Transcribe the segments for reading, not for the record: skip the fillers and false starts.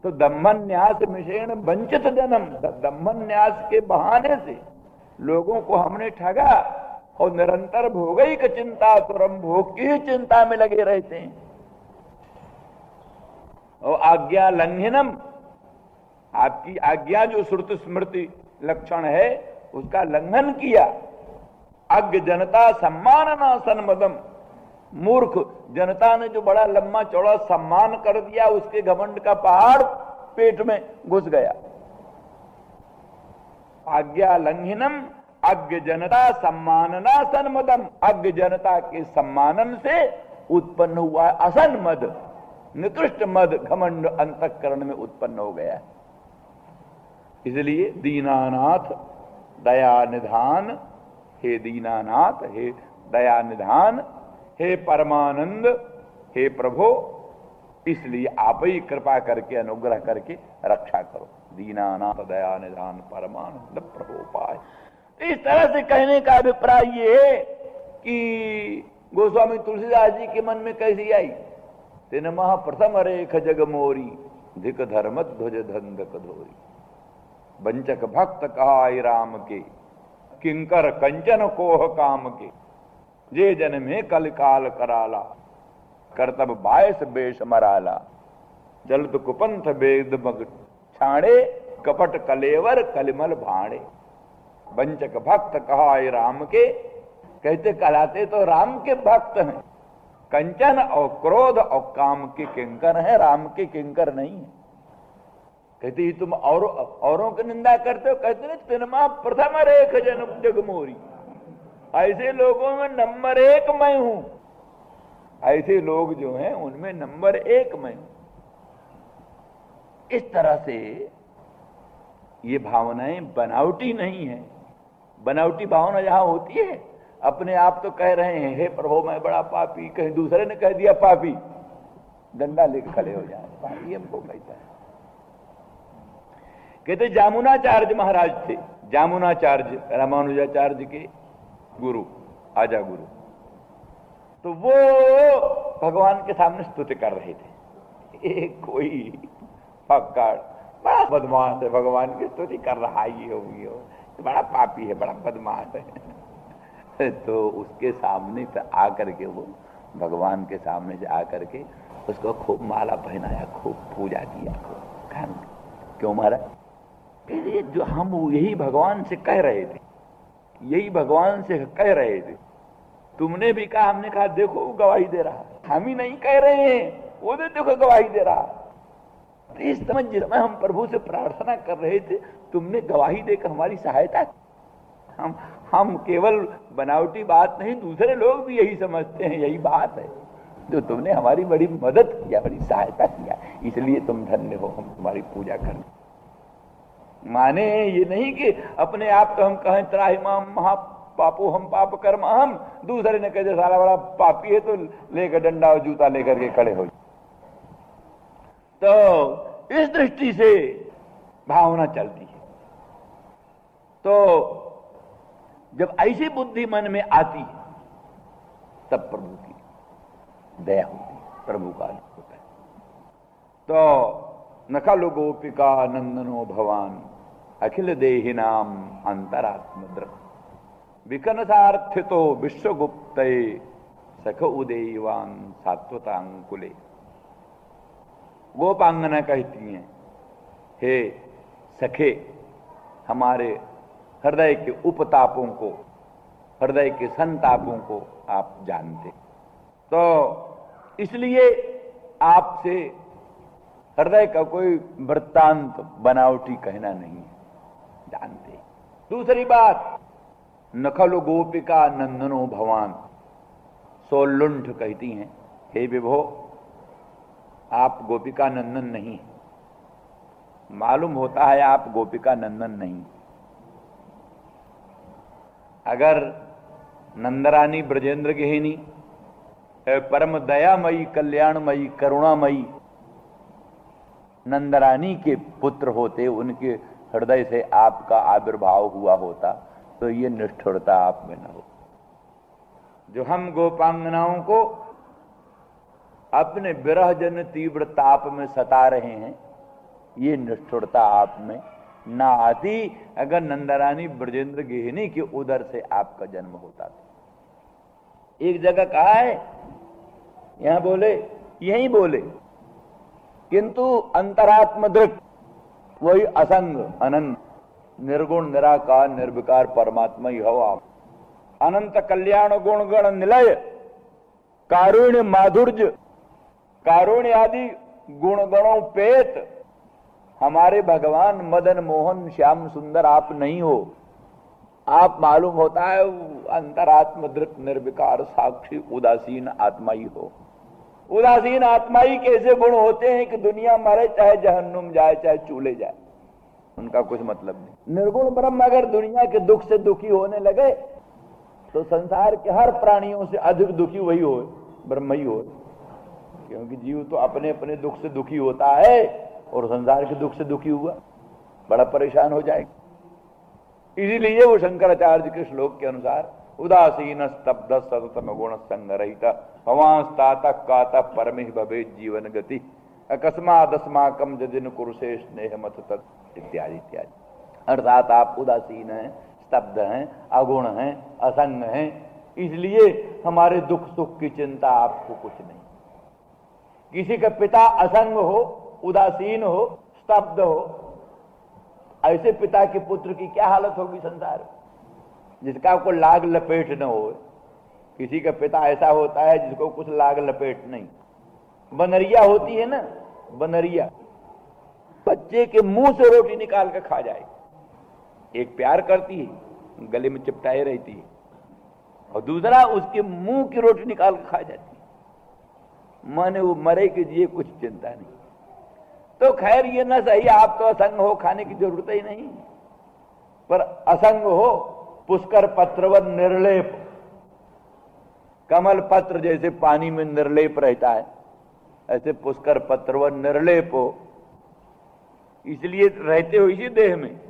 तो दम्भन्यास मिषेण वंचित जन्म, दम्भन्यास के बहाने से लोगों को हमने ठगा और निरंतर भोगैक चिंता तुरम, भोग की ही चिंता में लगे रहते हैं। और आज्ञा लंघनम, आपकी आज्ञा जो श्रुति स्मृति लक्षण है उसका लंघन किया। अज्ञ जनता सम्मानना सन्मदम, मूर्ख जनता ने जो बड़ा लंबा चौड़ा सम्मान कर दिया, उसके घमंड का पहाड़ पेट में घुस गया। आज्ञा लंघनम अज्ञ जनता सम्मानना सन्मदम, अज्ञ जनता के सम्मानन से उत्पन्न हुआ असन मद, निकृष्ट मद, घमंड अंतःकरण में उत्पन्न हो गया। इसलिए दीनानाथ दया निधान, हे दीनानाथ, हे दया निधान, हे परमानंद, हे प्रभो, इसलिए आप ही कृपा करके अनुग्रह करके रक्षा करो। दीनानाथ दया निधान परमानंद प्रभो पाय। इस तरह से कहने का अभिप्राय ये है कि गोस्वामी तुलसीदास जी के मन में कैसी आई, तेन महा प्रथम रेख जग मोरी, धिक धर्म ध्वज धंधक धोरी, वंचक भक्त कहाय राम के, किंकर कंचन कोह काम के, जे जन में कल काल कराला, करतब बायस बेश मराला, जलत कुपंथ वेद मग छाड़े, कपट कलेवर कलिमल भाड़े। वंचक भक्त कहाय राम के, कहते कहलाते तो राम के भक्त हैं, कंचन और क्रोध और काम के किंकर हैं, राम के किंकर नहीं है। कहते तुम औरों की निंदा करते हो, कहते ना तिनमा प्रथम रेख जन जगमोरी, ऐसे लोगों में नंबर 1 मैं हूं। ऐसे लोग जो हैं उनमें नंबर 1 मैं हूं। इस तरह से ये भावनाएं बनावटी नहीं है। बनावटी भावना जहां होती है, अपने आप तो कह रहे हैं हे प्रभु मैं बड़ा पापी, कहीं दूसरे ने कह दिया पापी, डंडा लेकर खड़े हो जाए, पापी हमको कहता है। कहते जामुनाचार्य महाराज थे, जामुनाचार्य रामानुजाचार्य के गुरु, आजा गुरु, तो वो भगवान के सामने स्तुति कर रहे थे। एक कोई पक्का बड़ा बदमाश है, भगवान की स्तुति कर रहा है, ये हो बड़ा पापी है, बड़ा बदमाश है। तो उसके सामने से आकर के वो भगवान के सामने से आकर के उसको खूब माला पहनाया, खूब पूजा किया, खूब। क्यों महाराज? जो हम यही भगवान से कह रहे थे, यही भगवान से कह रहे थे, तुमने भी कहा, हमने कहा देखो वो गवाही दे रहा, हम ही नहीं कह रहे हैं, वो देखो गवाही दे रहा। इस समझ में हम प्रभु से प्रार्थना कर रहे थे, तुमने गवाही देकर हमारी सहायता। हम केवल बनावटी बात नहीं, दूसरे लोग भी यही समझते हैं, यही बात है, तो तुमने हमारी बड़ी मदद किया, बड़ी सहायता किया, इसलिए तुम धन्य हो, हम तुम्हारी पूजा करें। माने ये नहीं कि अपने आप तो हम कहें त्राहिमाम महापापो हम पाप कर्म हम, दूसरे ने कहे सारा बड़ा पापी है तो लेकर डंडा और जूता लेकर के खड़े हो। तो इस दृष्टि से भावना चलती है। तो जब ऐसी बुद्धि मन में आती है तब प्रभु की दया होती है, प्रभु का होता है। तो न खलु गोपिका नंदनो भवान, अखिल देहिनाम अंतरात्मद्र, विकनसार्थितो विश्वगुप्त सख उदयवान सात्वतांकुले। गोपांगना कहती हैं, हे सखे, हमारे हृदय के उपतापों को, हृदय के संतापों को आप जानते, तो इसलिए आपसे हृदय का कोई वृत्तांत बनावटी कहना नहीं है, जानते। दूसरी बात, नखलु गोपिका नंदनो भवान, सोलुंठ कहती हैं, हे विभो आप गोपिका नंदन नहीं, मालूम होता है आप गोपिका नंदन नहीं। अगर नंदरानी ब्रजेंद्र गेहिनी परम दयामयी कल्याणमयी करुणामयी नंदरानी के पुत्र होते, उनके हृदय से आपका आविर्भाव हुआ होता, तो ये निष्ठुरता आप में न हो। जो हम गोपांगनाओं को अपने विरह जन तीव्र ताप में सता रहे हैं, ये निष्ठुरता आप में ना आती अगर नंदरानी ब्रजेंद्र गेहिनी के उदर से आपका जन्म होता था। एक जगह कहा है, यहां बोले, यही बोले, किंतु अंतरात्म दृक् वही असंग अनंत निर्गुण निराकार निर्विकार परमात्मा ही हो आप। अनंत कल्याण गुण गण निलय कारुण्य माधुर्य कारुण्य आदि गुण गणों पेत हमारे भगवान मदन मोहन श्याम सुंदर आप नहीं हो। आप मालूम होता है अंतरात्म दृक् निर्विकार साक्षी उदासीन आत्मा ही हो। उदासीन आत्मा ही कैसे गुण होते हैं कि दुनिया मरे चाहे जहन्नुम जाए चाहे चूल्हे जाए, उनका कुछ मतलब नहीं। निर्गुण ब्रह्म अगर दुनिया के दुख से दुखी होने लगे तो संसार के हर प्राणियों से अधिक दुखी वही हो, ब्रह्म ही हो, क्योंकि जीव तो अपने अपने दुख से दुखी होता है और संसार के दुख से दुखी हुआ बड़ा परेशान हो जाएगा। इसीलिए वो शंकराचार्य के श्लोक के अनुसार उदासीन स्तब्ध सततम गुण संगरहित भवांस्तात कात परमे भवे जीवन गति अकस्मादस्माकम जदिन कुरुषे स्नेह मत तत् इत्यादि इत्यादि। अर्थात आप उदासीन हैं, स्तब्ध हैं, अगुण हैं, असंग हैं, इसलिए हमारे दुख सुख की चिंता आपको कुछ नहीं। किसी का पिता असंग हो, उदासीन हो, स्तब्ध हो, ऐसे पिता के पुत्र की क्या हालत होगी संसार, जिसका कोई लाग लपेट न हो। किसी का पिता ऐसा होता है जिसको कुछ लाग लपेट नहीं। बनरिया होती है ना, बनरिया बच्चे के मुंह से रोटी निकाल कर खा जाए। एक प्यार करती है, गले में चिपटाए रहती है, और दूसरा उसके मुंह की रोटी निकाल कर खा जाती है। माने वो मरे कि जिए कुछ चिंता नहीं। तो खैर ये ना सही, आप तो असंग हो, खाने की जरूरत ही नहीं, पर असंग हो, पुष्कर पत्रवत निर्लेप, कमल पत्र जैसे पानी में निर्लेप रहता है, ऐसे पुष्कर पत्रवत निर्लेप हो। इसलिए रहते हो इसी देह में,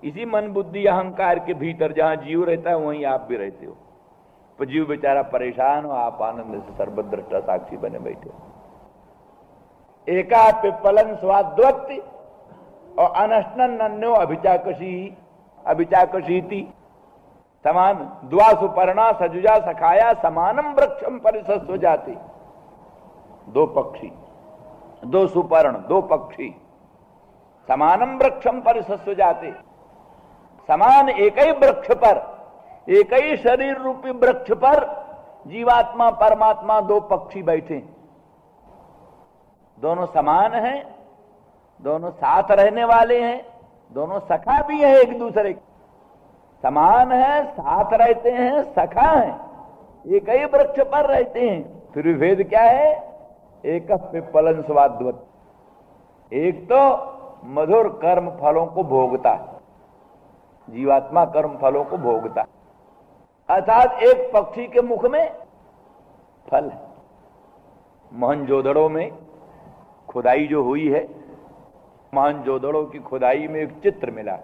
इसी मन बुद्धि अहंकार के भीतर जहां जीव रहता है वहीं आप भी रहते हो। पर जीव बेचारा परेशान हो, आप आनंद से सर्वद्रष्टा साक्षी बने बैठे हो। एका पिप्पलन स्वाद्वत्ति और अनशनन नन्यो अभिचाकशीति समान द्वा सुपर्णा सजुजा सखाया समानम वृक्षम परिसस्व जाति। दो पक्षी, दो सुपर्ण, दो पक्षी, समानम वृक्षम परिसस्व जाते, समान एक ही वृक्ष पर, एक ही शरीर रूपी वृक्ष पर जीवात्मा परमात्मा दो पक्षी बैठे। दोनों समान हैं, दोनों साथ रहने वाले हैं, दोनों सखा भी हैं एक दूसरे के। समान है, साथ रहते हैं, सखा हैं, एक ही वृक्ष पर रहते हैं। फिर विभेद क्या है? एक पिप्पलन स्वाद्वत, एक तो मधुर कर्म फलों को भोगता है, जीवात्मा कर्म फलों को भोगता है, अर्थात एक पक्षी के मुख में फल है। मोहनजोदड़ो में खुदाई जो हुई है, मोहनजोदड़ो की खुदाई में एक चित्र मिला,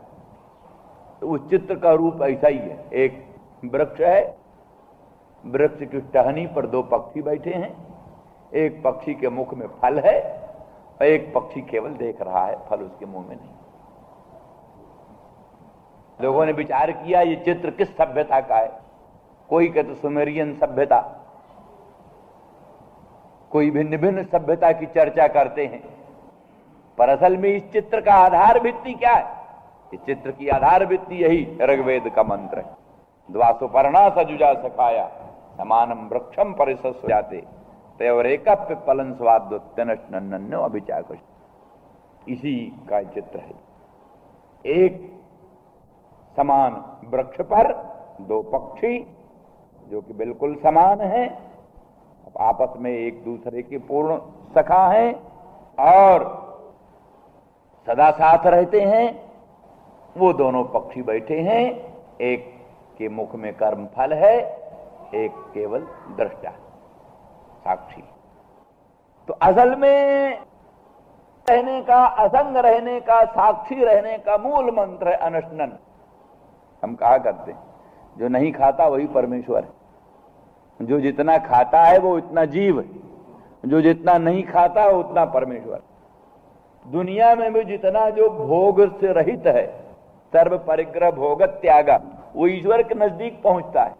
तो उस चित्र का रूप ऐसा ही है। एक वृक्ष है, वृक्ष की टहनी पर दो पक्षी बैठे हैं, एक पक्षी के मुख में फल है और एक पक्षी केवल देख रहा है, फल उसके मुंह में नहीं। लोगों ने विचार किया ये चित्र किस सभ्यता का है। कोई कहते सुमेरियन सभ्यता, कोई भिन्न भिन्न सभ्यता की चर्चा करते हैं, पर असल में इस चित्र का आधार भित्ति क्या है? इस चित्र की आधार भित्ति यही ऋग्वेद का मंत्र है, द्वासुपर्णा सजुजा सखाया समानम वृक्षम परिसस्व जाते तयोरेका पिप्पलन स्वाद्वत्यनन्यो अभिचाकश। इसी का चित्र है। एक समान वृक्ष पर दो पक्षी जो कि बिल्कुल समान हैं, आपस में एक दूसरे के पूर्ण सखा हैं और सदा साथ रहते हैं। वो दोनों पक्षी बैठे हैं, एक के मुख में कर्म फल है, एक केवल दृष्टा साक्षी। तो असल में रहने का, असंग रहने का, साक्षी रहने का मूल मंत्र है अनशनन। हम कहा करते हैं जो नहीं खाता वही परमेश्वर है, जो जितना खाता है वो इतना जीव है, जो जितना नहीं खाता वो उतना परमेश्वर। दुनिया में भी जितना जो भोग से रहित है, सर्व परिग्रह भोग त्यागा, वो ईश्वर के नजदीक पहुंचता है।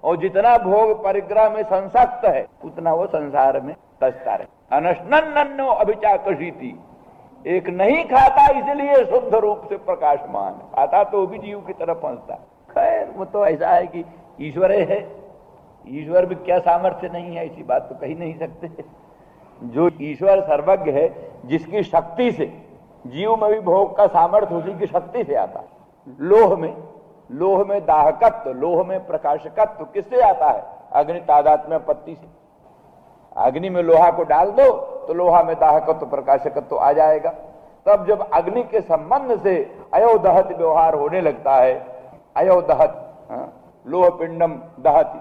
और जितना भोग परिग्रह में संसक्त है उतना वो संसार में तजता रहे। अनशनन्नो अभिचाकशीति, एक नहीं खाता इसलिए शुद्ध रूप से प्रकाशमान, खाता तो भी जीव की तरफ पहुंचता। खैर वो तो ऐसा है कि ईश्वर है, ईश्वर भी क्या सामर्थ्य नहीं है, ऐसी बात तो कही नहीं सकते। जो ईश्वर सर्वज्ञ है, जिसकी शक्ति से जीव में भी भोग का सामर्थ्य उसी की शक्ति से आता है। लोह में दाहकत्व, लोह में प्रकाशकत्व किससे आता है? अग्नि तादात्म्य पत्ति से। अग्नि में लोहा को डाल दो तो लोहा में दाहकत्व प्रकाशकत्व आ जाएगा। तब जब अग्नि के संबंध से अयोदहत व्यवहार होने लगता है, अयोदहत लोह पिंडम दहति,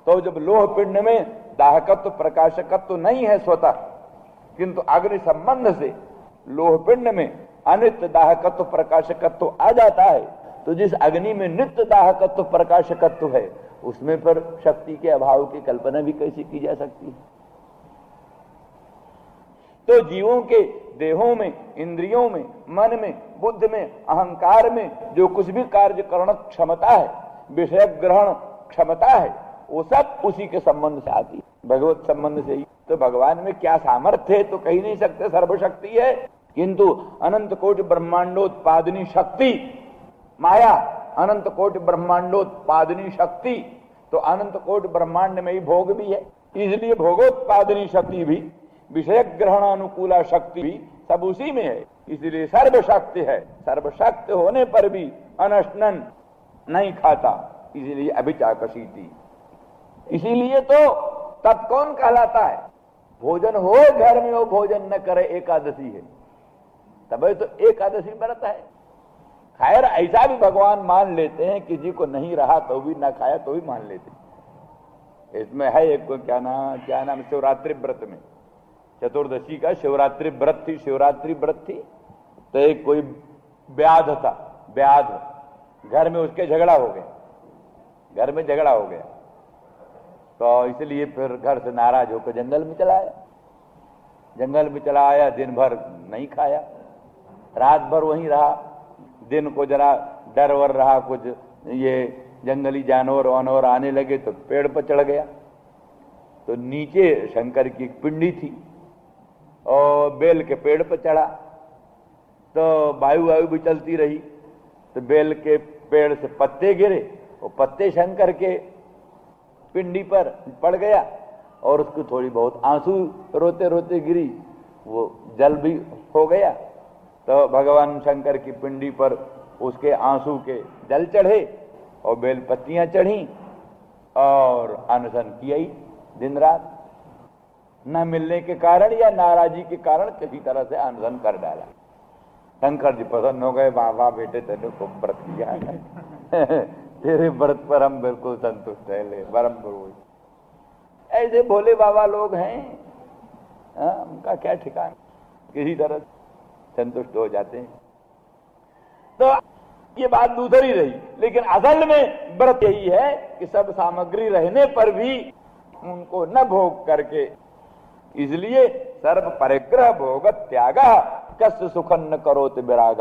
तो जब लोह पिंड में दाहकत्व प्रकाशकत्व नहीं है स्वतः, किंतु अग्नि संबंध से लोह पिंड में अनित्य दाहकत्व प्रकाशकत्व आ जाता है, तो जिस अग्नि में नित्य दाहकत्व प्रकाशकत्व है उसमें पर शक्ति के अभाव की कल्पना भी कैसे की जा सकती है? तो जीवों के देहों में, इंद्रियों में, मन में, बुद्धि में, अहंकार में जो कुछ भी कार्य करने क्षमता है, विषय ग्रहण क्षमता है, वो सब उसी के संबंध से आती है, भगवत संबंध से ही। तो भगवान में क्या सामर्थ्य है तो कही नहीं सकते, सर्वशक्ति है, किंतु अनंत कोटि ब्रह्मांडोत्पादनी शक्ति माया, अनंत कोटि ब्रह्मांडोत्पादनी शक्ति, तो अनंत कोटि ब्रह्मांड में ही भोग भी है, इसलिए भोगोत्पादनी शक्ति भी, विषय ग्रहण अनुकूला शक्ति भी सब उसी में है, इसलिए सर्वशक्ति है। सर्वशक्ति होने पर भी अनशनन नहीं खाता, इसलिए अभिचाकशीति। इसीलिए तो तब कौन कहलाता है? भोजन हो घर में, वो भोजन न करे एकादशी है, तभी तो एकादशी व्रत है। खैर ऐसा भी भगवान मान लेते हैं कि जी को नहीं रहा तो भी, ना खाया तो भी मान लेते हैं। इसमें है एक क्या नाम शिवरात्रि व्रत में, चतुर्दशी का शिवरात्रि व्रत थी, शिवरात्रि व्रत थी, तो एक कोई व्याध था, व्याध, घर में उसके झगड़ा हो गया, घर में झगड़ा हो गया, तो इसलिए फिर घर से नाराज होकर जंगल में चला आया। जंगल में चला आया, दिन भर नहीं खाया, रात भर वहीं रहा, दिन को जरा डर वर रहा, कुछ ये जंगली जानवर वानवर आने लगे तो पेड़ पर चढ़ गया। तो नीचे शंकर की एक पिंडी थी और बेल के पेड़ पर चढ़ा, तो वायु भी चलती रही, तो बेल के पेड़ से पत्ते गिरे, वो पत्ते शंकर के पिंडी पर पड़ गया और उसको थोड़ी बहुत आंसू रोते रोते गिरी, वो जल भी हो गया। तो भगवान शंकर की पिंडी पर उसके आंसू के जल चढ़े और बेल पत्तियां चढ़ी और अनशन किया ही दिन रात, न मिलने के कारण या नाराजी के कारण किसी तरह से अनशन कर डाला। शंकर जी प्रसन्न हो गए, वाह वाह बेटे तेने को व्रत किया है, तेरे व्रत पर हम बिल्कुल संतुष्ट है, ले परम प्रभु। ऐसे भोले बाबा लोग हैं, उनका क्या ठिकाना, किसी तरह संतुष्ट हो जाते हैं। तो ये बात दूसरी रही, लेकिन असल में व्रत यही है कि सब सामग्री रहने पर भी उनको न भोग करके, इसलिए सर्व परिग्रह भोग त्याग कस्य सुखन न करोति विराग।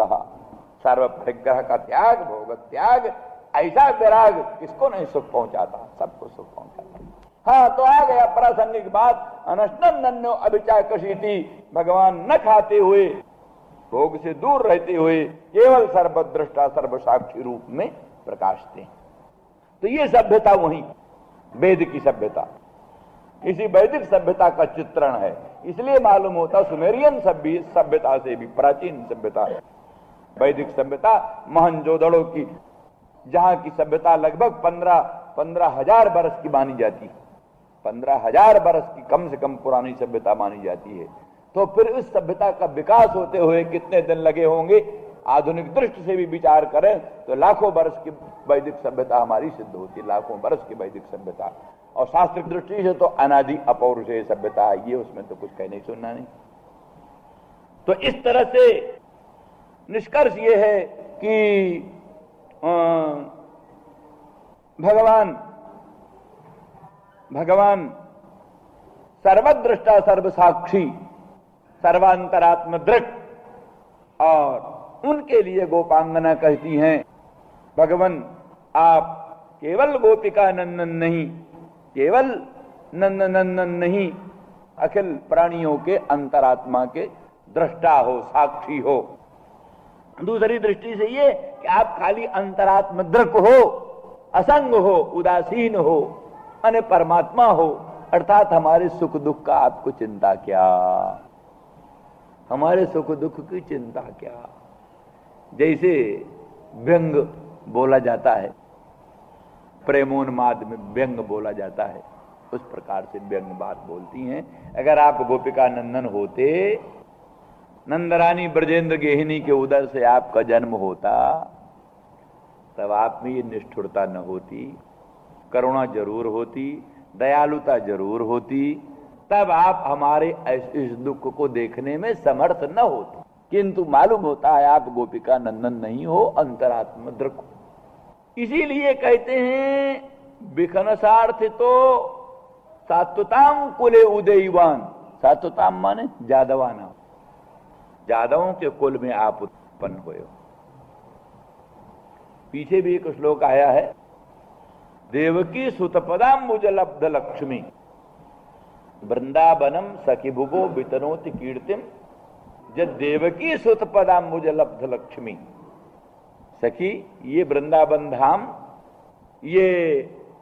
सर्व परिग्रह का त्याग, भोग त्याग, ऐसा विराग किसको नहीं सुख पहुंचाता, सबको सुख पहुंचाता। हाँ, तो आ गया प्रासंगिक बात, अनशनन्नो अभिचाकशीति, भगवान न खाते हुए, भोग से दूर रहते हुए केवल सर्वद्रष्टा सर्वसाक्षी रूप में प्रकाशते हैं। तो ये सभ्यता वही वेद की सभ्यता, इसी वैदिक सभ्यता का चित्रण है। इसलिए मालूम होता सुमेरियन सभ्यता से भी प्राचीन सभ्यता है वैदिक सभ्यता। मोहनजोदड़ो की, जहां की सभ्यता लगभग 15,000 बरस की मानी जाती है, 15,000 बरस की कम से कम पुरानी सभ्यता मानी जाती है। तो फिर इस सभ्यता का विकास होते हुए कितने दिन लगे होंगे? आधुनिक दृष्टि से भी विचार करें तो लाखों बरस की वैदिक सभ्यता हमारी सिद्ध होती है, लाखों बरस की वैदिक सभ्यता। और शास्त्र दृष्टि से तो अनादि अपौरुषेय सभ्यता है ये, उसमें तो कुछ कहने सुनना नहीं। तो इस तरह से निष्कर्ष ये है कि भगवान सर्वद्रष्टा सर्वसाक्षी सर्वांतरात्म दृक्। और उनके लिए गोपांगना कहती हैं, भगवान आप केवल गोपिका नंदन नहीं, केवल नंद नंदन नहीं, अखिल प्राणियों के अंतरात्मा के दृष्टा हो, साक्षी हो। दूसरी दृष्टि से ये कि आप खाली अंतरात्म दृक् हो, असंग हो, उदासीन हो, अने परमात्मा हो, अर्थात हमारे सुख दुख का आपको चिंता क्या, हमारे सुख दुख की चिंता क्या। जैसे व्यंग बोला जाता है, प्रेमोन्माद में व्यंग बोला जाता है, उस प्रकार से व्यंग बात बोलती हैं। अगर आप गोपिका नंदन होते, नंदरानी ब्रजेंद्र गेहिनी के उदर से आपका जन्म होता, तब आप में ये निष्ठुरता न होती, करुणा जरूर होती, दयालुता जरूर होती, तब आप हमारे इस दुख को देखने में समर्थ न होते। किंतु मालूम होता है आप गोपिका नंदन नहीं हो, अंतरात्म दृक् हो। इसीलिए कहते हैं विखनसार्थ तो सात्वताम कुले उदयवान। सात्वताम माने जादवाना, जादवों के कुल में आप उत्पन्न हुए हो। पीछे भी एक श्लोक आया है, देवकी सुतपदाम्बुज लब्ध लक्ष्मी वृंदावनम सखी भुवो वितनोति कीर्तिम जब देवकी सुतपदाम्बुज लब्ध लक्ष्मी। सखी, ये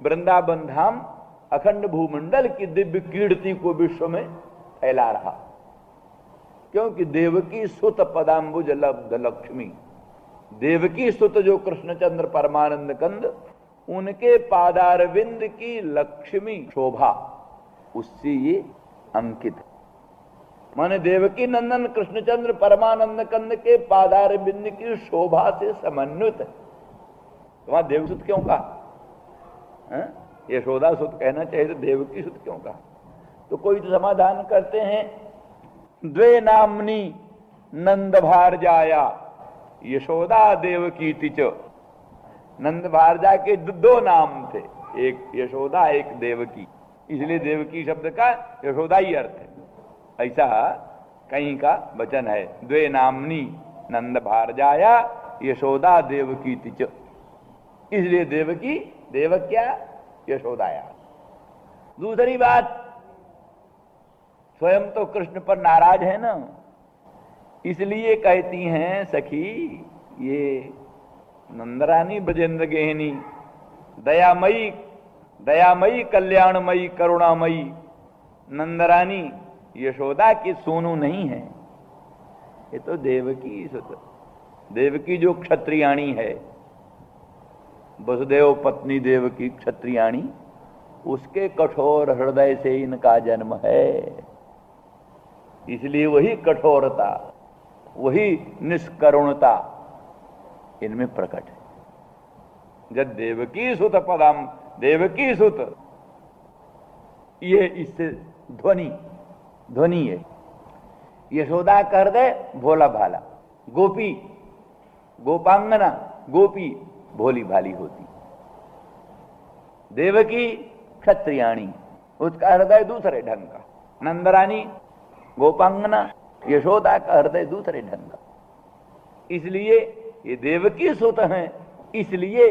वृंदावन धाम अखंड भूमंडल की दिव्य कीर्ति को विश्व में फैला रहा, क्योंकि देवकी सुत पदाम्बुज लब्ध लक्ष्मी। देवकी सुत जो कृष्णचंद्र परमानंद कंद, उनके पादारविंद की लक्ष्मी शोभा, उससे ये अंकित है। माने देवकी नंदन कृष्णचंद्र परमानंद कंद के पादारविंद की शोभा से समन्वित है। तो वहां देवसुत क्यों कहा? यशोदा सुत कहना चाहिए तो देवकी सुत क्यों कहा? तो कोई तो समाधान करते हैं, द्वे नामनी नंद भारजाया यशोदा देवकी तिच। नंद भारजा के दो नाम थे, एक यशोदा एक देवकी, इसलिए देवकी शब्द का यशोदा ही अर्थ है। ऐसा कहीं का वचन है, द्वे नामनी नंद भारजाया यशोदा देवकी तिच, इसलिए देवकी देवक्या यशोदाया। दूसरी बात, स्वयं तो कृष्ण पर नाराज है ना, इसलिए कहती हैं सखी, ये नंदरानी ब्रजेंद्र गेहिनी दयामयी, दयामयी कल्याणमयी करुणामयी नंदरानी यशोदा की सोनू नहीं है, ये तो देवकी सुत। देवकी जो क्षत्रियाणी है, वसुदेव पत्नी देवकी क्षत्रियाणी, उसके कठोर हृदय से इनका जन्म है, इसलिए वही कठोरता, वही निष्करुणता इनमें प्रकट है। जब देवकी सुत पदम, देवकी सुत, ये इससे ध्वनि है। यशोदा कर दे भोला भाला, गोपी गोपांगना, गोपी भोली भाली होती। देवकी क्षत्रियाणी, उसका हृदय दूसरे ढंग का। नंदरानी गोपांगना, यशोदा का हृदय दूसरे ढंग का। इसलिए ये देवकी सुत हैं, इसलिए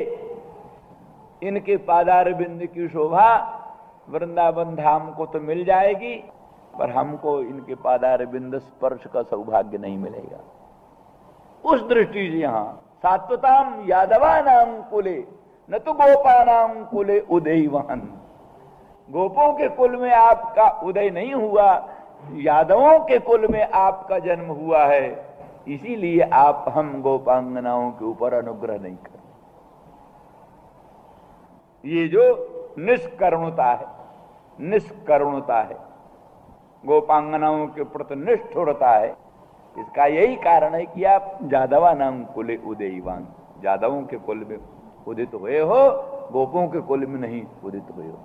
इनके पादार बिंद की शोभा वृंदावन धाम को तो मिल जाएगी, पर हमको इनके पादार बिंद स्पर्श का सौभाग्य नहीं मिलेगा। उस दृष्टि से यहां सात्वताम यादवानाम कुले न तो गोपानाम कुले उदयवान। गोपों के कुल में आपका उदय नहीं हुआ, यादवों के कुल में आपका जन्म हुआ है, इसीलिए आप हम गोपांगनाओं के ऊपर अनुग्रह नहीं कर। ये जो निष्करुणता है, निष्करुणता है, गोपांगनाओं के प्रति निष्ठुरता है, इसका यही कारण है कि आप जादवा नाम कुले उदयवान, जादवों के कुल में उदित हुए हो, गोपों के कुल में नहीं उदित हुए हो।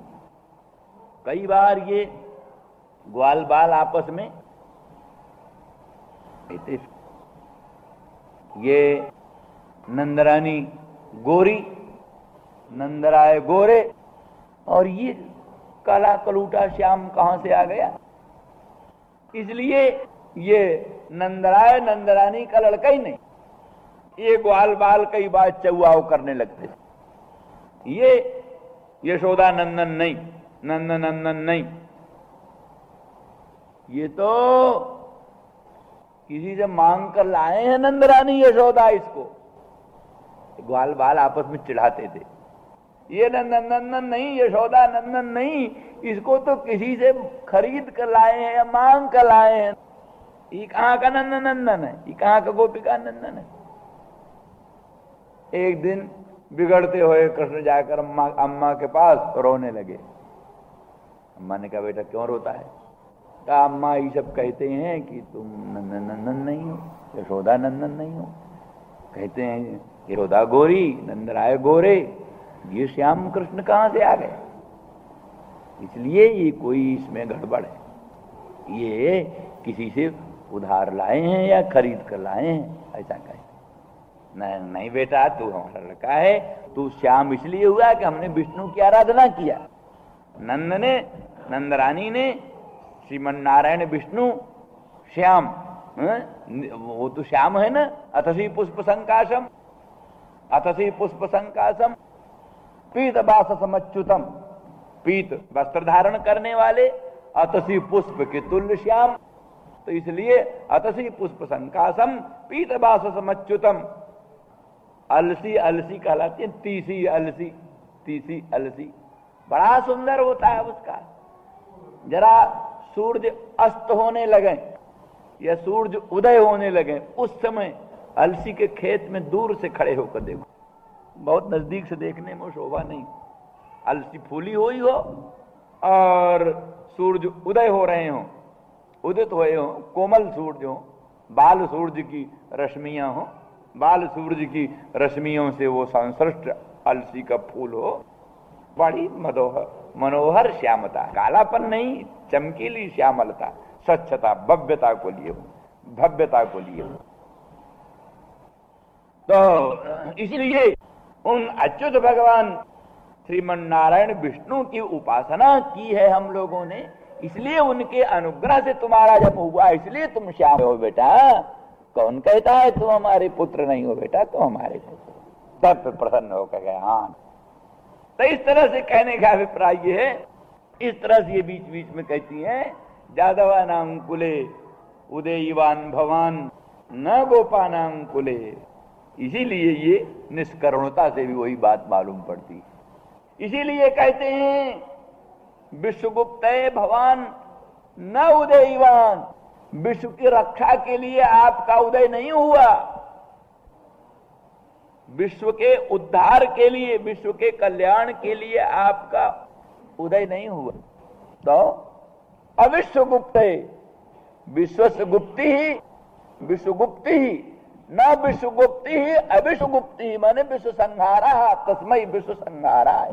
कई बार ये ग्वाल बाल आपस में, ये नंदरानी गोरी, नंदराय गोरे, और ये काला कलूटा श्याम कहां से आ गया? इसलिए ये नंदराय नंदरानी का लड़का ही नहीं, ये ग्वाल बाल कई बार चौआव करने लगते, ये यशोदा नंदन नहीं, नंदन नहीं, ये तो किसी से मांग कर लाए हैं नंदरानी यशोदा। इसको ग्वाल बाल आपस में चिढ़ाते थे, ये नंदन नहीं, यशोदा नंदन नहीं, इसको तो किसी से खरीद कर लाए हैं या मांग कर लाए हैं। ये कहां का नंदन है, ये कहां का गोपिका नंदन है। एक दिन बिगड़ते हुए कृष्ण जाकर अम्मा के पास रोने लगे। अम्मा ने कहा बेटा क्यों रोता है? कहा अम्मा ये सब कहते हैं कि तुम नंदन नहीं हो, यशोदा नंदन नहीं हो, कहते हैं यशोदा गोरी नंदराय गोरे, ये श्याम कृष्ण कहां से आ गए, इसलिए ये कोई इसमें गड़बड़ है, ये किसी से उधार लाए हैं या खरीद कर लाए हैं, ऐसा कहते। नहीं बेटा तू हमारा लड़का है, तू श्याम इसलिए हुआ कि हमने विष्णु की आराधना किया। नंद ने, नंदरानी ने, श्रीमन नारायण विष्णु श्याम, वो तो श्याम है ना। अतसी पुष्प संकाशम, अतसी पुष्प संकाशम पीत बास समच्युतम, पीत वस्त्र धारण करने वाले, अतसी पुष्प के तुल्य श्याम, तो इसलिए अतसी पुष्प संकाशम पीत बास समच्युतम। अलसी अलसी कहलाती है, तीसी अलसी, तीसी अलसी बड़ा सुंदर होता है उसका। जरा सूरज अस्त होने लगे या सूरज उदय होने लगे, उस समय अलसी के खेत में दूर से खड़े होकर देखो, बहुत नजदीक से देखने में शोभा नहीं। अलसी फूली हुई हो और सूरज उदय हो रहे हो, उदित हुए हो, कोमल सूरज हो, बाल सूरज की रश्मियां हो, बाल सूरज की रश्मियों से वो संसृष्ट अलसी का फूल हो, बड़ी मनोहर श्यामता, कालापन नहीं, चमकीली श्यामलता, स्वच्छता, भव्यता को लिए हो, भव्यता को लिए हो। तो इसलिए उन अच्युत भगवान श्रीमन नारायण विष्णु की उपासना की है हम लोगों ने, इसलिए उनके अनुग्रह से तुम्हारा जन्म हुआ, इसलिए तुम श्याम हो बेटा। कौन कहता है तुम हमारे पुत्र नहीं हो बेटा, तुम हमारे पुत्र। तब प्रसन्न होकर गया। हाँ, तो इस तरह से कहने का अभिप्राय ये है। इस तरह से ये बीच बीच में कहती हैं, जादवानां कुले उदयवान भवान न गोपानां कुले। इसीलिए ये निष्करुणता से भी वही बात मालूम पड़ती। इसीलिए कहते हैं विश्वगुप्त भवान न उदयवान, विश्व की रक्षा के लिए आपका उदय नहीं हुआ, विश्व के उद्धार के लिए, विश्व के कल्याण के लिए आपका उदय नहीं हुआ। तो अविश्वगुप्त, विश्वस्य गुप्ति ही विश्वगुप्ति ही, न विश्वगुप्ति ही अविश्वगुप्ति ही, माने विश्व संहारा, तस्मै विश्व संहारा है।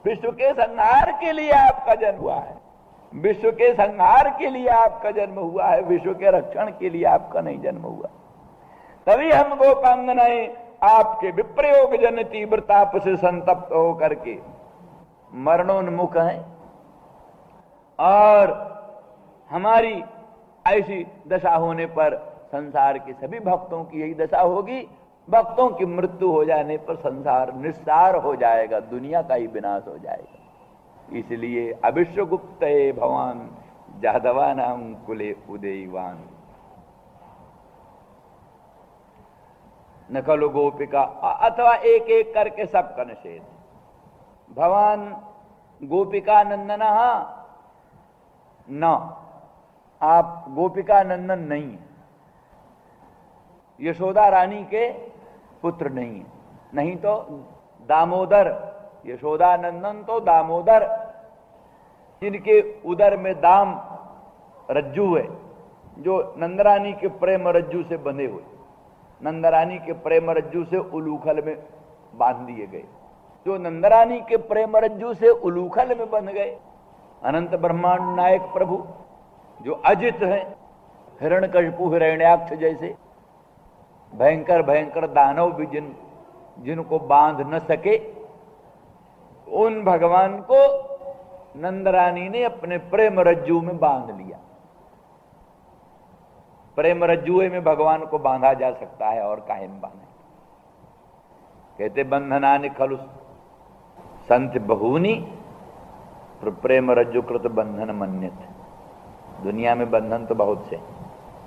विश्व के संहार के लिए आपका जन्म हुआ है, विश्व के संहार के लिए आपका जन्म हुआ है, विश्व के रक्षण के लिए आपका नहीं जन्म हुआ। तभी हम गोपांगनाएं आपके विप्रयोग जन तीव्रताप से संतप्त होकर के मरणोन्मुख हैं, और हमारी ऐसी दशा होने पर संसार के सभी भक्तों की यही दशा होगी। भक्तों की मृत्यु हो जाने पर संसार निस्सार हो जाएगा, दुनिया का ही विनाश हो जाएगा। इसलिए अविश्वगुप्त भवान जादवानां कुले उदयवान न खलु गोपिका, अथवा एक एक करके सबका निषेध। भवान गोपिका नंदन न, आप गोपिका नंदन नहीं है, यशोदा रानी के पुत्र नहीं है। नहीं तो दामोदर, यशोदा नंदन तो दामोदर, जिनके उदर में दाम रज्जू है, जो नंदरानी के प्रेम रज्जू से बंधे हुए, नंदरानी के प्रेम रज्जू से उलूखल में बांध दिए गए, जो नंदरानी के प्रेम रज्जू से उलूखल में बंध गए। अनंत ब्रह्मांड नायक प्रभु जो अजित है, हिरण्यकशिपु हिरण्याक्ष जैसे भयंकर भयंकर दानव भी जिनको बांध न सके, उन भगवान को नंदरानी ने अपने प्रेम रज्जू में बांध लिया। प्रेम रज्जुए में भगवान को बांधा जा सकता है, और काहे में बांधे? कहते बंधनानि खलु संत बहुनी प्रेम रज्जुकृत बंधन मन्यत। दुनिया में बंधन तो बहुत से,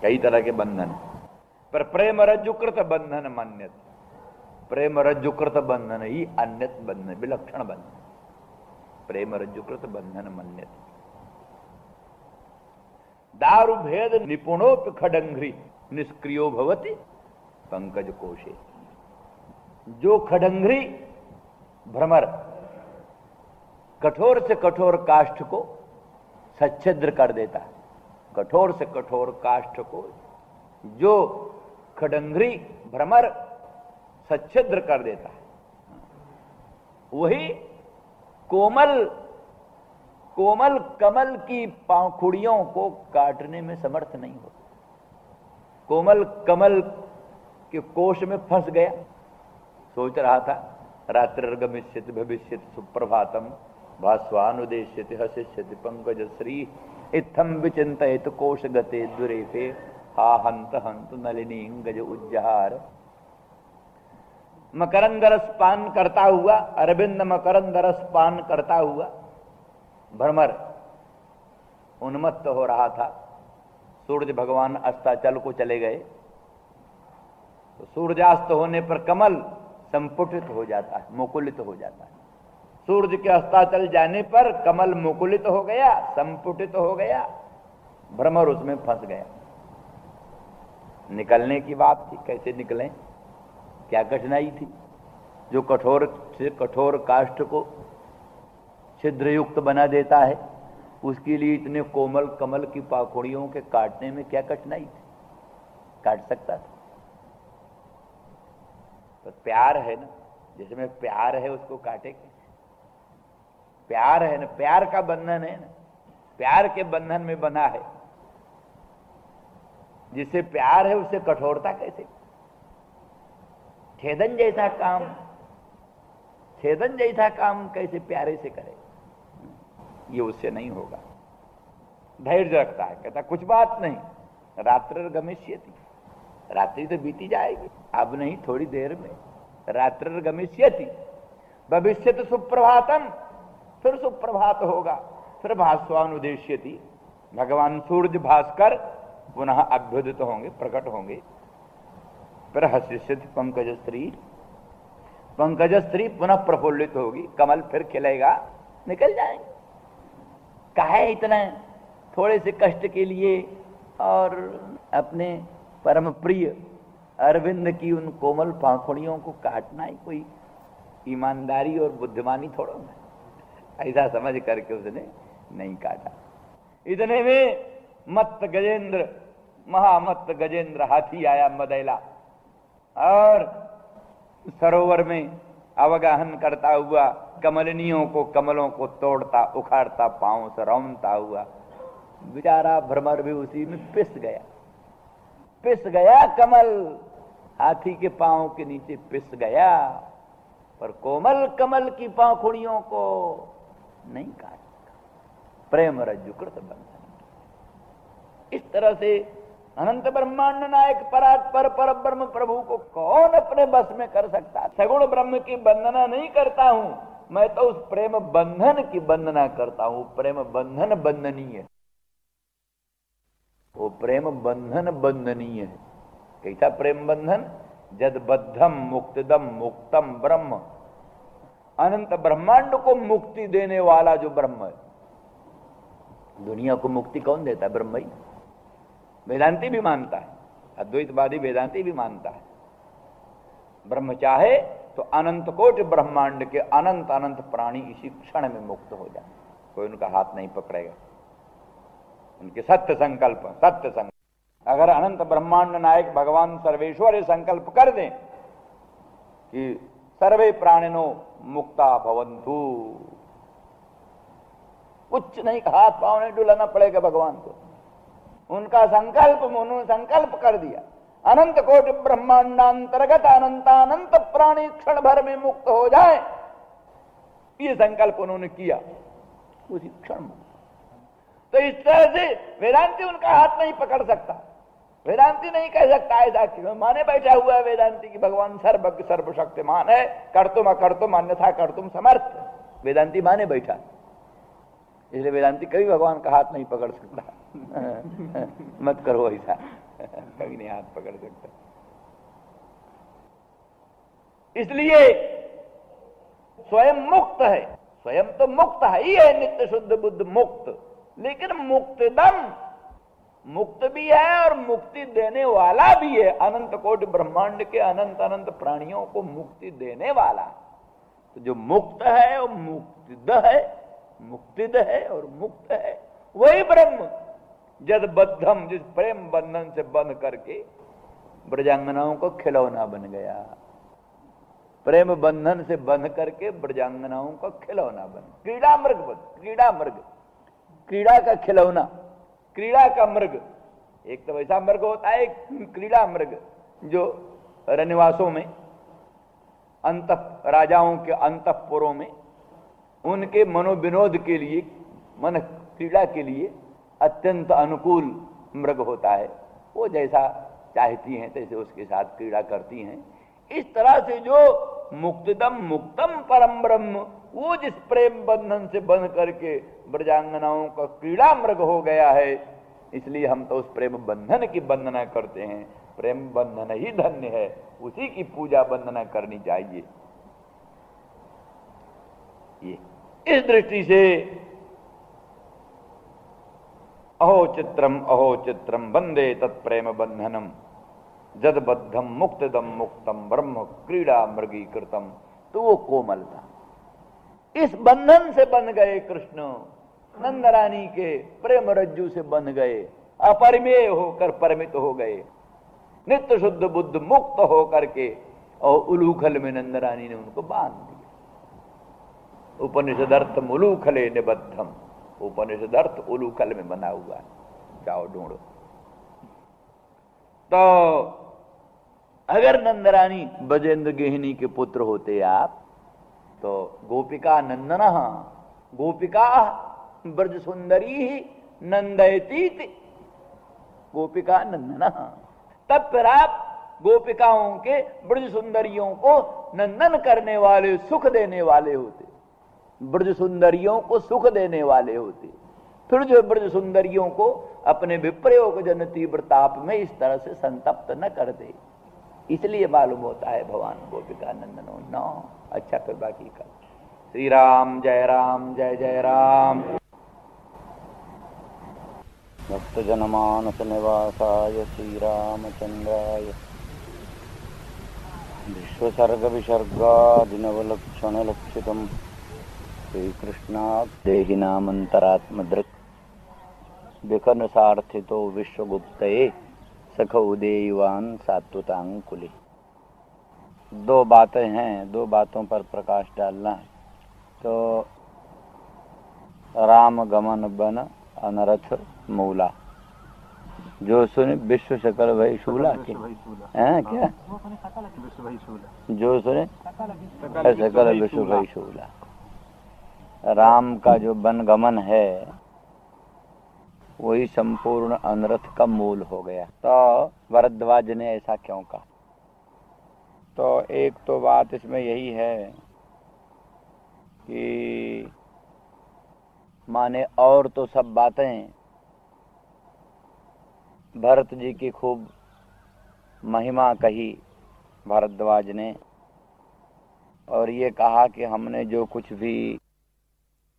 कई तरह के बंधन, पर प्रेम रज्जुकृत बंधन मन्यत। प्रेम रज्जुकृत बंधन ही अन्यत बंधन, विलक्षण बंधन। प्रेम रज्जुकृत बंधन मन्यत। दारु भेद निपुणोपि खडंघ्रि निष्क्रियो भवति पंकज कोशे। जो खडंघ्रि भ्रमर कठोर से कठोर काष्ठ को सच्छिद्र कर देता है, कठोर से कठोर काष्ठ को जो खडंघ्रि भ्रमर सच्छिद्र कर देता है, वही कोमल कोमल कमल की पाखुड़ियों को काटने में समर्थ नहीं होता। कोमल कमल के कोश में फंस गया, सोच रहा था रात्रिर्गमिष्यति भविष्यति सुप्रभातम भास्वानुदेश्यति हसिष्यति पंकजश्री इत्थम विचिन्तयेत कोश गते दुरेफे हा हंत हंत नलिनी गज उज्जहार। मकरंद रस पान करता हुआ, अरविंद मकरंद रस पान करता हुआ भ्रमर उन्मत्त हो रहा था। सूर्य भगवान अस्ताचल को चले गए, तो सूर्यास्त होने पर कमल संपुटित हो जाता है, मुकुलित हो जाता है। सूर्य के अस्ताचल जाने पर कमल मुकुलित हो गया, संपुटित हो गया, भ्रमर उसमें फंस गया। निकलने की बात थी, कैसे निकलें, क्या कठिनाई थी। जो कठोर से कठोर काष्ठ को छिद्रयुक्त बना देता है, उसके लिए इतने कोमल कमल की पाखुड़ियों के काटने में क्या कठिनाई थी, काट सकता था। तो प्यार है ना, जिसमें प्यार है उसको काटे कैसे? प्यार है ना, प्यार का बंधन है ना, प्यार के बंधन में बना है। जिसे प्यार है उससे कठोरता कैसे? छेदन जैसा काम, छेदन जैसा काम कैसे प्यारे से करे? ये उससे नहीं होगा। धैर्य रखता है, कहता कुछ बात नहीं, रात्रि गमिष्यति, रात्रि तो बीती जाएगी, अब नहीं थोड़ी देर में। रात्रि गमिष्यति भविष्यति सुप्रभातम, फिर सुप्रभात होगा। फिर भास्वानुदेश्यति, भगवान सूर्य भास्कर पुनः अभ्युदित होंगे, प्रकट होंगे। फिर हसिष्यति पंकजश्री, पंकजश्री पुनः प्रफुल्लित होगी, कमल फिर खिलेगा, निकल जाएंगे। काहे इतना थोड़े से कष्ट के लिए और अपने परम प्रिय अरविंद की उन कोमल पाखुड़ियों को काटना ही कोई ईमानदारी और बुद्धिमानी थोड़ा है। ऐसा समझ करके उसने नहीं काटा। इतने में मत्त गजेंद्र, महामत्त गजेंद्र हाथी आया मदैला, और सरोवर में अवगाहन करता हुआ कमलिनियों को, कमलों को तोड़ता उखाड़ता, पांव से रौंदता हुआ बेचारा भ्रमर भी उसी में पिस गया। पिस गया कमल, हाथी के पांव के नीचे पिस गया, पर कोमल कमल की पाखुड़ियों को नहीं काट सका। प्रेम रज्जुकृत बंधन। इस तरह से अनंत ब्रह्मांड नायक परात्पर पर ब्रह्म प्रभु को कौन अपने बस में कर सकता? सगुण ब्रह्म की वंदना नहीं करता हूं मैं, तो उस प्रेम बंधन की वंदना करता हूं। प्रेम बंधन बंधनीय है, वो प्रेम बंधन बंधनीय है। कैसा प्रेम बंधन? जद बद्धम मुक्तिदम मुक्तम ब्रह्म, अनंत ब्रह्मांड को मुक्ति देने वाला जो ब्रह्म है। दुनिया को मुक्ति कौन देता है? ब्रह्म ही। वेदांती भी मानता है, अद्वैतवादी वेदांती भी मानता है, ब्रह्म चाहे तो अनंत कोटि ब्रह्मांड के अनंत अनंत प्राणी इसी क्षण में मुक्त हो जाए, कोई उनका हाथ नहीं पकड़ेगा। उनके सत्य संकल्प, सत्य संकल्प। अगर अनंत ब्रह्मांड नायक भगवान सर्वेश्वर संकल्प कर दें कि सर्वे प्राणिनो मुक्ता भवन्तु, कुछ नहीं, हाथ पांव नहीं डुलाना पड़ेगा भगवान को। उनका संकल्प, उन्होंने संकल्प कर दिया, अनंत कोटि ब्रह्मांडांतर्गत अनंत प्राणी क्षण भर में मुक्त हो जाए, ये संकल्प उन्होंने किया, उसी क्षण मुक्त। तो इस तरह से वेदांती उनका हाथ नहीं पकड़ सकता। वेदांती नहीं कह सकता ऐसा, क्यों माने बैठा हुआ है वेदांती की भगवान सर्वज्ञ सर्वशक्तिमान है, कर्तुम अकर्तुम अन्यथा कर्तुम समर्थ, वेदांती माने बैठा। इसलिए वेदांती कभी भगवान का हाथ नहीं पकड़ सकता। मत करो ऐसा, कभी नहीं हाथ पकड़ सकता। इसलिए स्वयं मुक्त है, स्वयं तो मुक्त है ही है, नित्य शुद्ध बुद्ध मुक्त, लेकिन मुक्तिदम, मुक्त भी है और मुक्ति देने वाला भी है। अनंत कोटि ब्रह्मांड के अनंत अनंत प्राणियों को मुक्ति देने वाला। तो जो मुक्त है वो मुक्तिद है, मुक्तिद है और मुक्त है, वही ब्रह्म जद बद्धम, जिस प्रेम बंधन से बंध करके ब्रजांगनाओं को खिलौना बन गया। प्रेम बंधन से बंध करके ब्रजांगनाओं का खिलौना बन, क्रीड़ा मृग बन, क्रीड़ा मृग, क्रीड़ा का खिलौना, क्रीड़ा का मृग। एक तो वैसा मृग होता है, एक क्रीड़ा मृग जो रनिवासों में, अंत राजाओं के अंतपुरों में उनके मनोविनोद के लिए, मन क्रीड़ा के लिए अत्यंत अनुकूल मृग होता है। वो जैसा चाहती हैं तैसे उसके साथ क्रीड़ा करती हैं। इस तरह से जो मुक्तिदम मुक्तम परम ब्रह्म, वो जिस प्रेम बंधन से बंध करके ब्रजांगनाओं का क्रीड़ा मृग हो गया है, इसलिए हम तो उस प्रेम बंधन की वंदना करते हैं। प्रेम बंधन ही धन्य है, उसी की पूजा वंदना करनी चाहिए। ये इस दृष्टि से अहो चित्रम वंदे तत्प्रेम बंधनम जद बद्धम मुक्तदम मुक्तम ब्रह्म क्रीड़ा मृगी कृतम। तो वो कोमलता, इस बंधन से बन गए कृष्ण, नंद रानी के प्रेम रज्जू से बन गए, अपरिमेय होकर परमित हो गए, नित्य शुद्ध बुद्ध मुक्त होकर के, और उलूखल में नंद रानी ने उनको बांध दिया। उपनिषदर्थ उलूखले निबद्धम, उपनिषदर्थ उलूखल में बना हुआ है, जाओ ढूंढो। तो अगर नंदरानी ब्रजेंद्र गेहिनी के पुत्र होते आप, तो गोपिका नंदन, गोपिका ब्रज सुंदरी ही नंदयती, गोपिका नंदन, तब फिर आप गोपिकाओं के ब्रज सुंदरियों को नंदन करने वाले, सुख देने वाले होते, ब्रज सुंदरियों को सुख देने वाले होते। फिर जो ब्रज सुंदरियों को अपने विप्रयोग जन तीव्र ताप में इस तरह से संतप्त न कर दे, इसलिए मालूम होता है भगवान गोपिका नंदनो नौ। अच्छा, फिर बाकी का श्री राम जय राम। भक्त जनमानस निवासाय श्री रामचंद्राय विश्वसर्ग विसर्गादिनवलक्षण लक्षितम् श्रीकृष्णात् देहि नामन्तरात्मदृक् विकन सार्थितो विश्वगुप्तये सख उदेयवान सात्वतांकुले। दो बातें हैं, दो बातों पर प्रकाश डालना है। तो राम गमन बन अनरथ मूला, जो सुने विश्व सकल भई शूला के हैं क्या, जो सुने सकल विश्व भई शूला। राम का जो वन गमन है वही संपूर्ण अनर्थ का मूल हो गया। तो भरद्वाज ने ऐसा क्यों कहा? तो एक तो बात इसमें यही है कि माने और तो सब बातें भरत जी की खूब महिमा कही भरद्वाज ने, और ये कहा कि हमने जो कुछ भी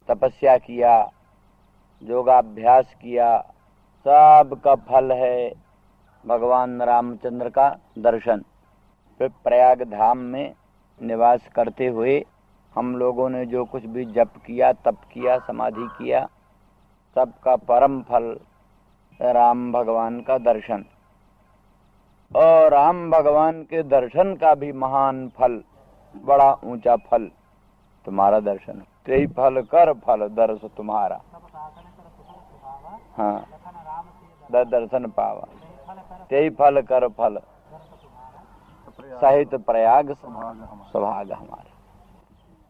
तपस्या किया, योगाभ्यास किया, सब का फल है भगवान रामचंद्र का दर्शन। फिर प्रयाग धाम में निवास करते हुए हम लोगों ने जो कुछ भी जप किया, तप किया, समाधि किया, सबका परम फल राम भगवान का दर्शन। और राम भगवान के दर्शन का भी महान फल, बड़ा ऊंचा फल तुम्हारा दर्शन। तेई फल कर फल दर्श तुम्हारा, हाँ दर्शन पावा, तेई फल कर फल सहित प्रयाग सौभाग हमारा।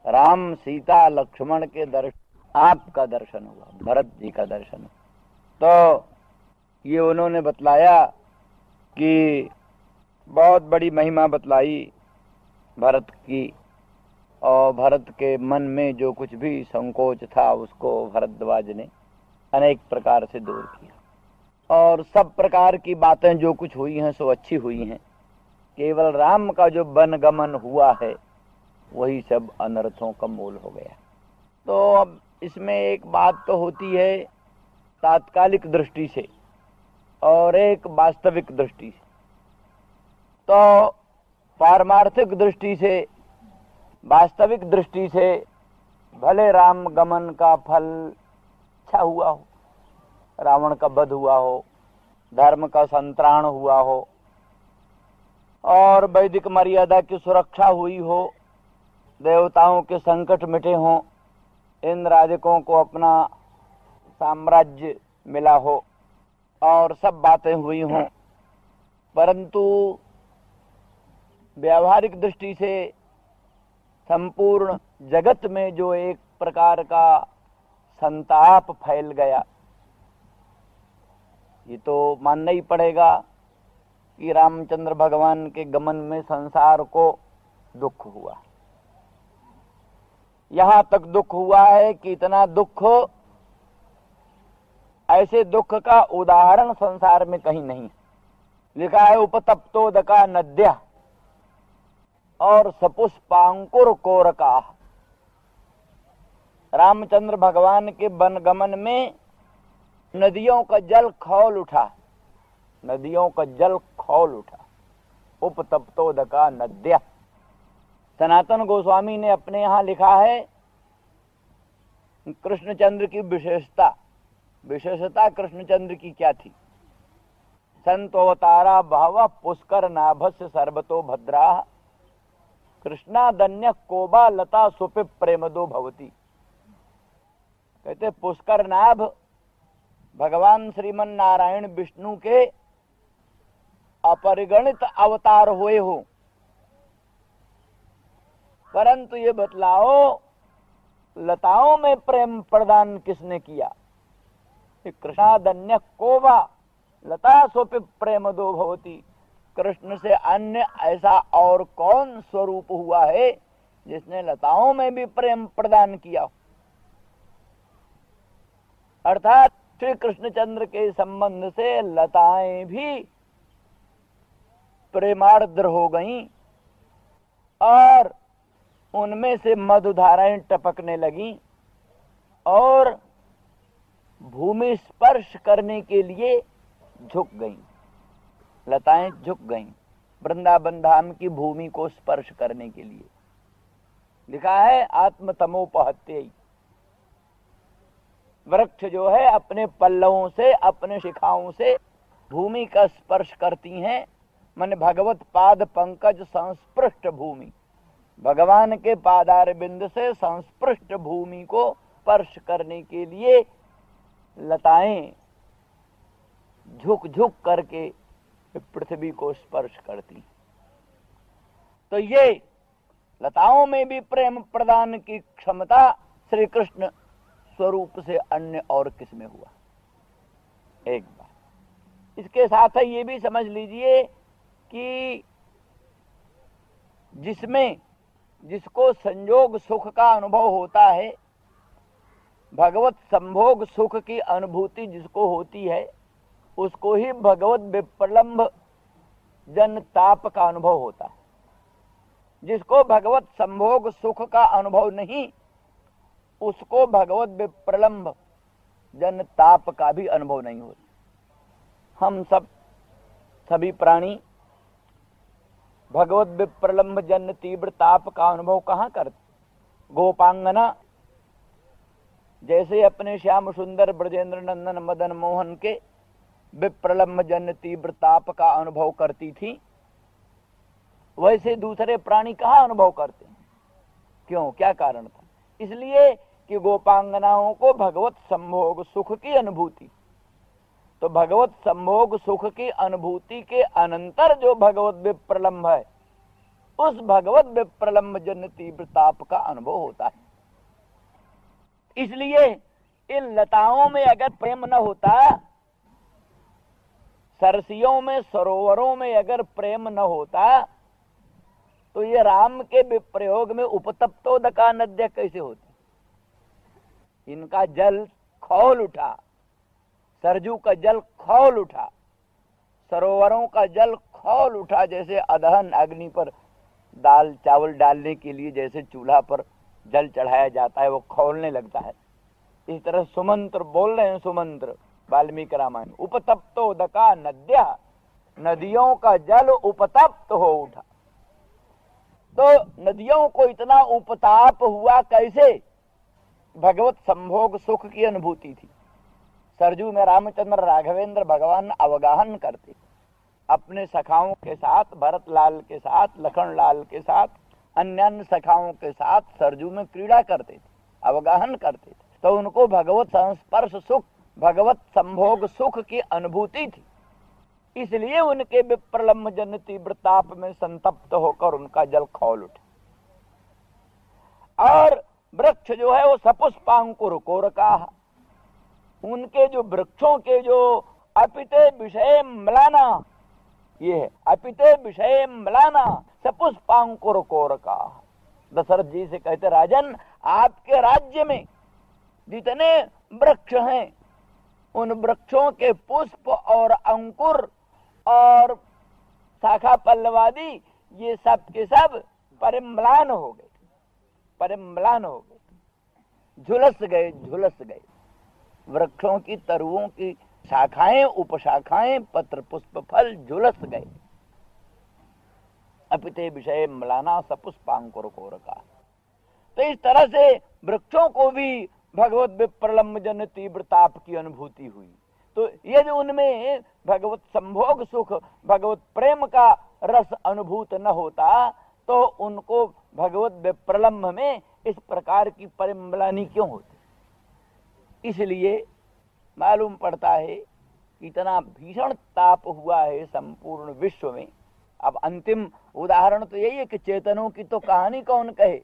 राम सीता लक्ष्मण के दर्शन, आपका दर्शन हुआ, भरत जी का दर्शन। तो ये उन्होंने बतलाया कि बहुत बड़ी महिमा बतलाई भरत की, और भरत के मन में जो कुछ भी संकोच था उसको भरद्वाज ने अनेक प्रकार से दूर किया, और सब प्रकार की बातें जो कुछ हुई हैं सो अच्छी हुई हैं। केवल राम का जो वनगमन हुआ है वही सब अनर्थों का मूल हो गया। तो अब इसमें एक बात तो होती है तात्कालिक दृष्टि से और एक वास्तविक दृष्टि से। तो पारमार्थिक दृष्टि से, वास्तविक दृष्टि से भले राम गमन का फल अच्छा हुआ हो, रावण का वध हुआ हो, धर्म का संतराण हुआ हो, और वैदिक मर्यादा की सुरक्षा हुई हो, देवताओं के संकट मिटे हों, इन राजकों को अपना साम्राज्य मिला हो, और सब बातें हुई हों, परंतु व्यावहारिक दृष्टि से संपूर्ण जगत में जो एक प्रकार का संताप फैल गया, ये तो मानना ही पड़ेगा कि रामचंद्र भगवान के गमन में संसार को दुख हुआ। यहां तक दुख हुआ है कि इतना दुख, ऐसे दुख का उदाहरण संसार में कहीं नहीं। लिखा है उपतप्तोदका नद्या और सपुष्पांकुर कोरका। रामचंद्र भगवान के वनगमन में नदियों का जल खौल उठा, नदियों का जल खौल उठा। उपतप्तोदका नद्या। सनातन गोस्वामी ने अपने यहां लिखा है कृष्णचंद्र की विशेषता कृष्णचंद्र की क्या थी? संतोवतारा भाव पुष्कर नाभस्य सर्वतो भद्रा कृष्णादन्य कोबा लता सुपि प्रेमदो भवती। कहते पुष्कर नाभ भगवान श्रीमन नारायण विष्णु के अपरिगणित अवतार हुए हो, परंतु ये बतलाओ लताओं में प्रेम प्रदान किसने किया? कृष्णादन्य कोबा लता सोपि प्रेम दो भवती। कृष्ण से अन्य ऐसा और कौन स्वरूप हुआ है जिसने लताओं में भी प्रेम प्रदान किया? अर्थात श्री कृष्णचंद्र के संबंध से लताएं भी प्रेमार्द्र हो गईं और उनमें से मधुधाराएं टपकने लगी और भूमि स्पर्श करने के लिए झुक गईं। लताएं झुक गईं वृंदावन धाम की भूमि को स्पर्श करने के लिए। लिखा है आत्मतमोपहत्यै। वृक्ष जो है अपने पल्लवों से, अपने शिखाओं से भूमि का स्पर्श करती हैं। मन भगवत पाद पंकज संस्पृष्ट भूमि, भगवान के पादार बिंद से संस्पृष्ट भूमि को स्पर्श करने के लिए लताएं झुक झुक करके पृथ्वी को स्पर्श करती। तो ये लताओं में भी प्रेम प्रदान की क्षमता श्री कृष्ण स्वरूप से अन्य और किस में हुआ? एक बात। इसके साथ ही ये भी समझ लीजिए कि जिसको संयोग सुख का अनुभव होता है, भगवत संभोग सुख की अनुभूति जिसको होती है, उसको ही भगवत विप्रलंभ जन ताप का अनुभव होता है। जिसको भगवत संभोग सुख का अनुभव नहीं, उसको भगवत विप्रलंभ जन ताप का भी अनुभव नहीं होता। हम सभी प्राणी भगवत विप्रलंभ जन तीव्र ताप का अनुभव कहां करते? गोपांगना जैसे अपने श्याम सुंदर ब्रजेंद्र नंदन मदन मोहन के विप्रलंभ जन तीव्र ताप का अनुभव करती थी, वैसे दूसरे प्राणी कहां अनुभव करते हैं? क्यों? क्या कारण था? इसलिए कि गोपांगनाओं को भगवत संभोग सुख की अनुभूति, तो भगवत संभोग सुख की अनुभूति के अनंतर जो भगवत विप्रलंभ है, उस भगवत विप्रलंभ जन तीव्र ताप का अनुभव होता है। इसलिए इन लताओं में अगर प्रेम न होता सरसियों में, सरोवरों में अगर प्रेम न होता तो ये राम के विप्रयोग में उपतप्तोदका नद्या कैसे होती। इनका जल खौल उठा, सरजू का जल खौल उठा, सरोवरों का जल खौल उठा। जैसे अदहन अग्नि पर दाल चावल डालने के लिए जैसे चूल्हा पर जल चढ़ाया जाता है, वो खौलने लगता है। इस तरह सुमंत्र बोल रहे हैं, सुमंत्र वाल्मीकि रामायण, उपतप्तोदका नद्या, नदियों का जल उपतप्त हो उठा। तो नदियों को इतना उपताप हुआ कैसे? भगवत संभोग सुख की अनुभूति थी। सरजू में रामचंद्र राघवेंद्र भगवान अवगाहन करते अपने सखाओं के साथ, भरत लाल के साथ, लखन लाल के साथ, अन्य सखाओं के साथ सरजू में क्रीड़ा करते थे, अवगाहन करते थे। तो उनको भगवत संस्पर्श सुख, भगवत संभोग सुख की अनुभूति थी। इसलिए उनके विप्रलम्ब जन तीव्र ताप में संतप्त होकर उनका जल खौल उठा। और वृक्ष जो है वो सपुष्पांकुर कोरका, उनके जो वृक्षों के जो अपिते विषय म्लाना, ये है अपिते विषय म्लाना सपुष्पांकुर कोरका। दशरथ जी से कहते, राजन आपके राज्य में जितने वृक्ष हैं उन वृक्षों के पुष्प और अंकुर और शाखा पल्लवादी ये सब के सब परिम्लान हो गए, परिम्लान हो गए, झुलस गए, झुलस गए। वृक्षों की तरुओं की शाखाएं, उपशाखाएं, पत्र पुष्प फल झुलस गए। अपिते विषय म्लाना सपुष्पांकुर कोरका। तो इस तरह से वृक्षों को भी भगवत विप्रलम्ब जन तीव्र ताप की अनुभूति हुई। तो यदि उनमें भगवत संभोग सुख, भगवत प्रेम का रस अनुभूत न होता तो उनको भगवत विप्रलम्ब में इस प्रकार की परिम्लानी क्यों होती। इसलिए मालूम पड़ता है कि इतना भीषण ताप हुआ है संपूर्ण विश्व में। अब अंतिम उदाहरण तो यही है कि चेतनों की तो कहानी कौन कहे,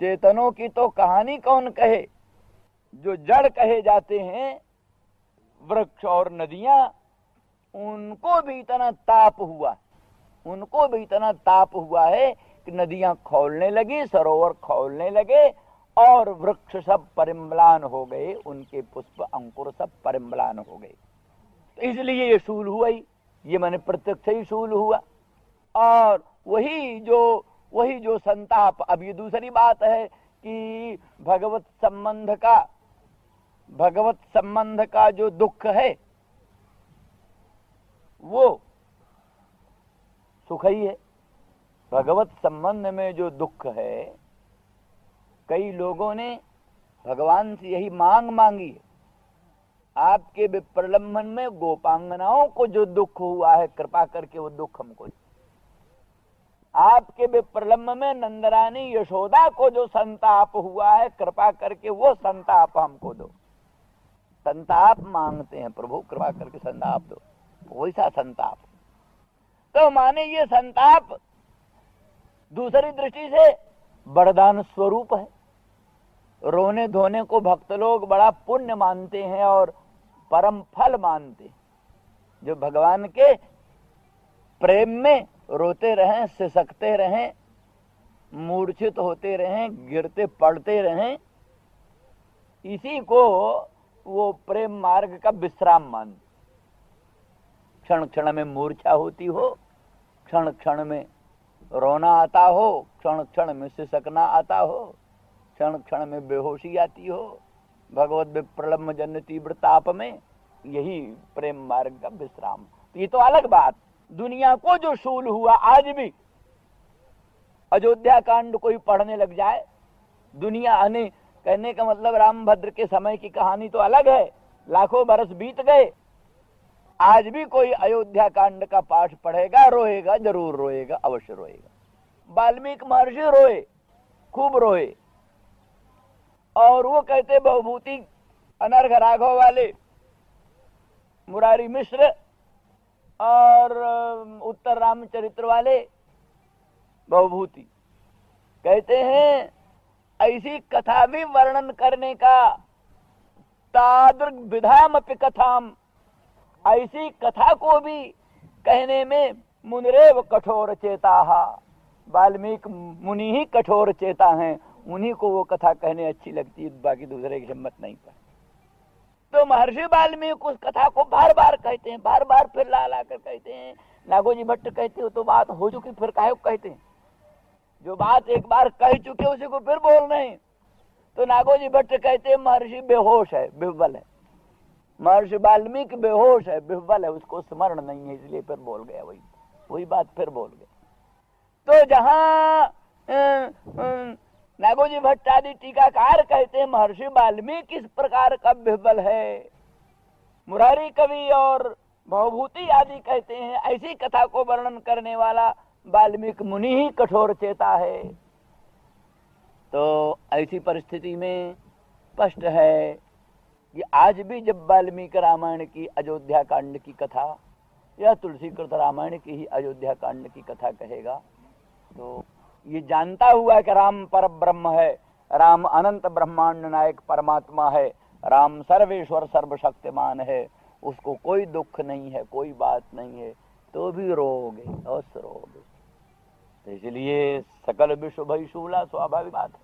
चेतनों की तो कहानी कौन कहे। जो जड़ कहे जाते हैं वृक्ष और नदियां, उनको भी इतना ताप हुआ, उनको भी इतना ताप हुआ है कि नदियां खौलने लगी, सरोवर खौलने लगे और वृक्ष सब परिम्लान हो गए, उनके पुष्प अंकुर सब परिम्लान हो गए। तो इसलिए ये शूल हुआ ही, ये मैंने प्रत्यक्ष ही शूल हुआ। और वही जो संताप। अब ये दूसरी बात है कि भगवत संबंध का जो दुख है वो सुख ही है। भगवत संबंध में जो दुख है, कई लोगों ने भगवान से यही मांग मांगी है, आपके विप्रलंबन में गोपांगनाओं को जो दुख हुआ है कृपा करके वो दुख हमको। आपके विप्रलंब में नंदरानी यशोदा को जो संताप हुआ है कृपा करके वो संताप हमको दो। संताप मांगते हैं, प्रभु कृपा करके संताप दो, वैसा संताप। तो माने ये संताप दूसरी दृष्टि से वरदान स्वरूप है। रोने धोने को भक्त लोग बड़ा पुण्य मानते हैं और परम फल मानते हैं। जो भगवान के प्रेम में रोते रहें, सिसकते रहें, मूर्छित होते रहें, गिरते पड़ते रहें, इसी को वो प्रेम मार्ग का विश्राम मानते। क्षण क्षण में मूर्छा होती हो, क्षण क्षण में रोना आता हो, क्षण क्षण में सिसकना आता हो, क्षण क्षण में बेहोशी आती हो, भगवत विप्रलम्ब जन तीव्र ताप में, यही प्रेम मार्ग का विश्राम। ये तो अलग बात। दुनिया को जो शूल हुआ, आज भी अयोध्या कांड कोई पढ़ने लग जाए, दुनिया आने, कहने का मतलब रामभद्र के समय की कहानी तो अलग है, लाखों बरस बीत गए, आज भी कोई अयोध्या कांड का पाठ पढ़ेगा, रोएगा, जरूर रोएगा, अवश्य रोएगा। वाल्मीकि महर्षि रोए, खूब रोए। और वो कहते बहुभूति अनर्घ राघव वाले मुरारी मिश्र और उत्तर रामचरित्र वाले बहुभूति कहते हैं ऐसी कथा भी वर्णन करने का तादृग विधाम अपि कथाम ऐसी कथा को भी कहने में मुनिरेव कठोर चेता, वाल्मीकि मुनि ही कठोर चेता हैं, उन्हीं को वो कथा कहने अच्छी लगती है, बाकी दूसरे की हिम्मत नहीं पर। तो महर्षि वाल्मीकि उस कथा को बार बार कहते हैं, बार बार फिर ला ला कर कहते हैं। नागोजी भट्ट कहते हो तो बात हो चुकी, फिर काहे को कहते हैं? जो बात एक बार कह चुके उसी को फिर बोल रहे हैं। तो नागोजी भट्ट कहते हैं महर्षि बेहोश है, बिह्वल है, महर्षि वाल्मीकि बेहोश है, बिह्वल है, उसको स्मरण नहीं है, इसलिए फिर बोल गया, वही बात फिर बोल गया। तो जहां नागोजी भट्ट आदि टीकाकार कहते हैं महर्षि वाल्मीकि इस प्रकार का बिह्वल है, मुरारी कवि और भवभूति आदि कहते हैं ऐसी कथा को वर्णन करने वाला वाल्मीकि मुनि ही कठोर चेता है। तो ऐसी परिस्थिति में स्पष्ट है कि आज भी जब वाल्मीकि रामायण की अयोध्या कांड की कथा या तुलसीकृत रामायण की ही अयोध्या कांड की कथा कहेगा तो ये जानता हुआ कि राम पर ब्रह्म है, राम अनंत ब्रह्मांड नायक परमात्मा है, राम सर्वेश्वर सर्वशक्तिमान है, उसको कोई दुख नहीं है, कोई बात नहीं है, तो भी रोगे अवश्य रोगे। तो इसलिए सकल विश्व भई शूला, स्वाभाविक बात है,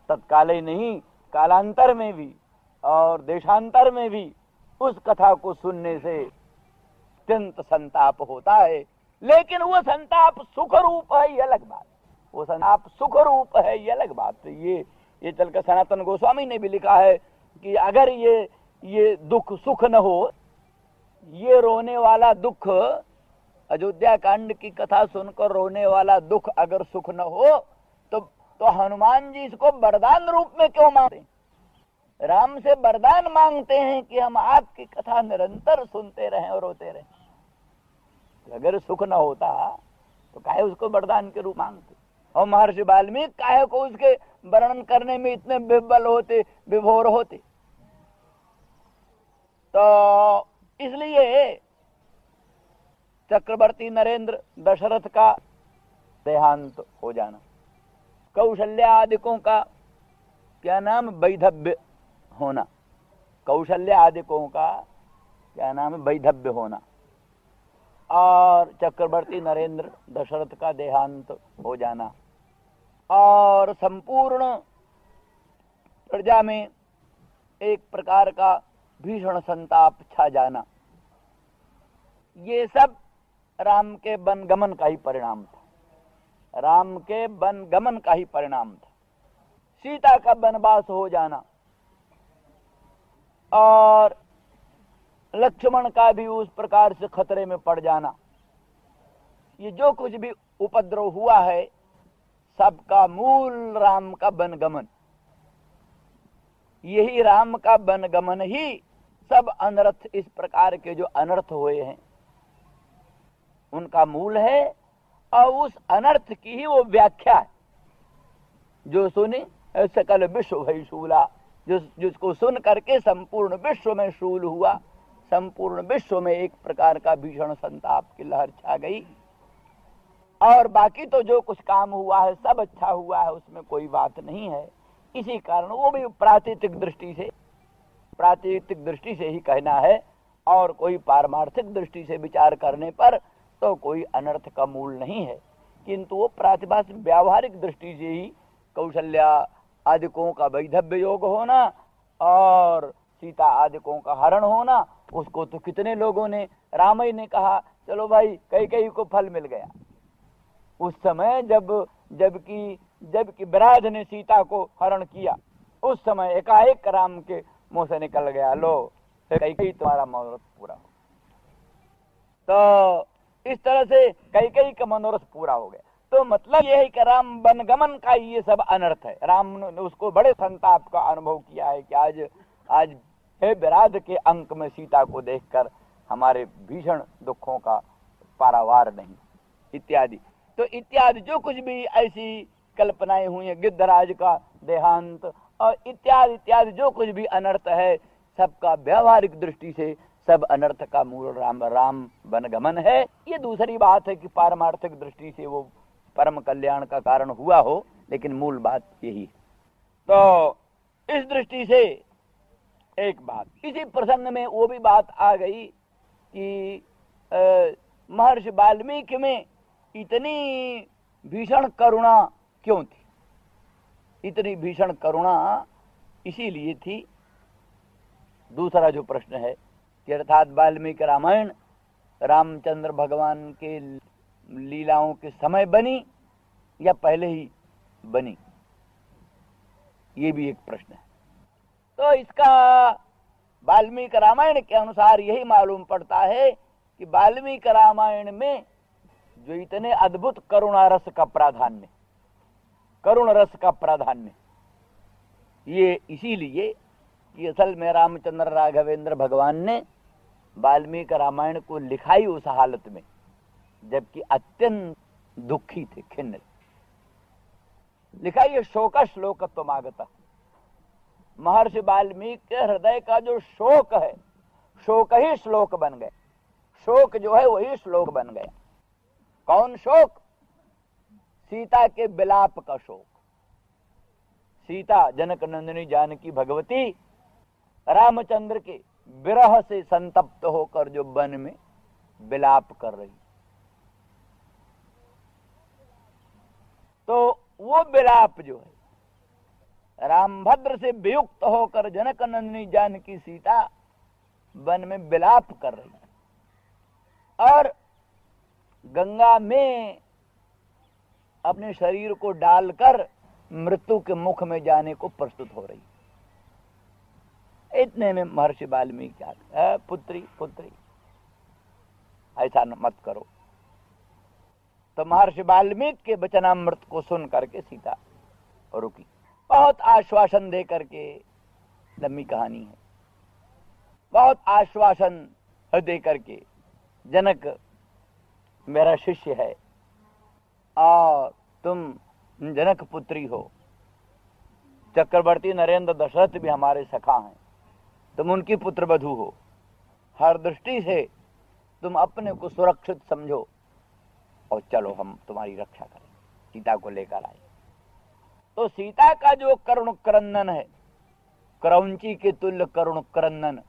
तत्काल ही नहीं कालांतर में भी और देशांतर में भी उस कथा को सुनने से अत्यंत संताप होता है। लेकिन वो संताप सुख रूप है, ये अलग बात, वो संताप सुख रूप है, ये अलग बात। ये चलकर सनातन गोस्वामी ने भी लिखा है कि अगर ये दुख सुख न हो, ये रोने वाला दुख, अयोध्या कांड की कथा सुनकर रोने वाला दुख अगर सुख न हो तो हनुमान जी इसको वरदान रूप में क्यों मांगते हैं? राम से वरदान मांगते हैं कि हम आपकी कथा निरंतर सुनते रहें और रोते रहें। तो अगर सुख न होता तो काहे उसको वरदान के रूप मांगते? और महर्षि वाल्मीकि काहे को उसके वर्णन करने में इतने विह्वल होते, विभोर होते? तो इसलिए चक्रवर्ती नरेंद्र दशरथ का देहांत हो जाना, कौशल्या आदिकों का क्या नाम, वैधव्य होना, कौशल्या आदिकों का क्या नाम है, वैधव्य होना, और चक्रवर्ती नरेंद्र दशरथ का देहांत हो जाना, और संपूर्ण प्रजा में एक प्रकार का भीषण संताप छा जाना, ये सब राम के वनगमन का ही परिणाम था, राम के वनगमन का ही परिणाम था। सीता का वनवास हो जाना और लक्ष्मण का भी उस प्रकार से खतरे में पड़ जाना, ये जो कुछ भी उपद्रव हुआ है सबका मूल राम का वनगमन, यही राम का वनगमन ही सब अनर्थ, इस प्रकार के जो अनर्थ हुए हैं उनका मूल है। और उस अनर्थ की ही वो व्याख्या है जो सुनी सकल विश्व भई शूला, जिसको सुन करके संपूर्ण विश्व में शूल हुआ, संपूर्ण विश्व में एक प्रकार का भीषण संताप की लहर छा गई। और बाकी तो जो कुछ काम हुआ है सब अच्छा हुआ है, उसमें कोई बात नहीं है। इसी कारण वो भी प्रातीतिक दृष्टि से ही कहना है, और कोई पारमार्थिक दृष्टि से विचार करने पर तो कोई अनर्थ का मूल नहीं है। किंतु वो प्रातिभाष व्यावहारिक दृष्टि से ही कौशल्या आदिकों का वैधव्य योग होना और सीता आदिकों का हरण होना, उसको तो कितने लोगों ने, रामई ने कहा चलो भाई कई को फल मिल गया। उस समय जबकि विराध ने सीता को हरण किया, उस समय एकाएक राम के मुंह से निकल गया, लो कई तुम्हारा मनोरथ पूरा हो। तो इस तरह से कई का मनोरथ पूरा हो गया। तो मतलब यह है कि राम वनगमन का ये सब अनर्थ है। राम ने उसको बड़े संताप का अनुभव किया है कि आज हे विराध के अंक में सीता को देखकर हमारे भीषण दुखों का पारावार नहीं, इत्यादि। तो इत्यादि जो कुछ भी ऐसी कल्पनाएं हुई है, गिद्धराज का देहांत और इत्यादि जो कुछ भी अनर्थ है, सबका व्यावहारिक दृष्टि से सब अनर्थ का मूल राम वनगमन है। ये दूसरी बात है कि पारमार्थिक दृष्टि से वो परम कल्याण का कारण हुआ हो, लेकिन मूल बात यही है। तो इस दृष्टि से एक बात, इसी प्रसंग में वो भी बात आ गई कि महर्षि वाल्मीकि में इतनी भीषण करुणा क्यों थी। इतनी भीषण करुणा इसीलिए थी, दूसरा जो प्रश्न है कि अर्थात वाल्मीकि रामायण रामचंद्र भगवान के लीलाओं के समय बनी या पहले ही बनी, ये भी एक प्रश्न है। तो इसका वाल्मीकि रामायण के अनुसार यही मालूम पड़ता है कि वाल्मीकि रामायण में जो इतने अद्भुत करुणा रस का प्राधान्य, करुण रस का प्राधान्य, ये इसीलिए कि असल में रामचंद्र राघवेंद्र भगवान ने वाल्मीकि रामायण को लिखा ही उस हालत में जबकि अत्यंत दुखी थे, खिन्न। लिखा ये शोक श्लोकत्वमागतः, महर्षि वाल्मीकि के हृदय का जो शोक है, शोक ही श्लोक बन गए। शोक जो है वही श्लोक बन गया। कौन शोक? सीता के विलाप का शोक। सीता जनक नंदिनी जानकी भगवती रामचंद्र के विरह से संतप्त होकर जो वन में विलाप कर रही, तो वो विलाप जो है रामभद्र से वियुक्त होकर जनक नंदिनी जानकी सीता वन में विलाप कर रही और गंगा में अपने शरीर को डालकर मृत्यु के मुख में जाने को प्रस्तुत हो रही। इतने में महर्षि वाल्मीकि आते, पुत्री पुत्री ऐसा मत करो। तो महर्षि वाल्मीकि के वचनामृत को सुन करके सीता रुकी। बहुत आश्वासन दे करके, लंबी कहानी है, बहुत आश्वासन दे करके जनक मेरा शिष्य है और तुम जनक पुत्री हो, चक्रवर्ती नरेंद्र दशरथ भी हमारे सखा हैं, तुम उनकी पुत्र वधू हो, हर दृष्टि से तुम अपने को सुरक्षित समझो और चलो हम तुम्हारी रक्षा करें। सीता को लेकर आए। तो सीता का जो करुण क्रंदन है, क्रौंची के तुल्य करुण क्रंदन,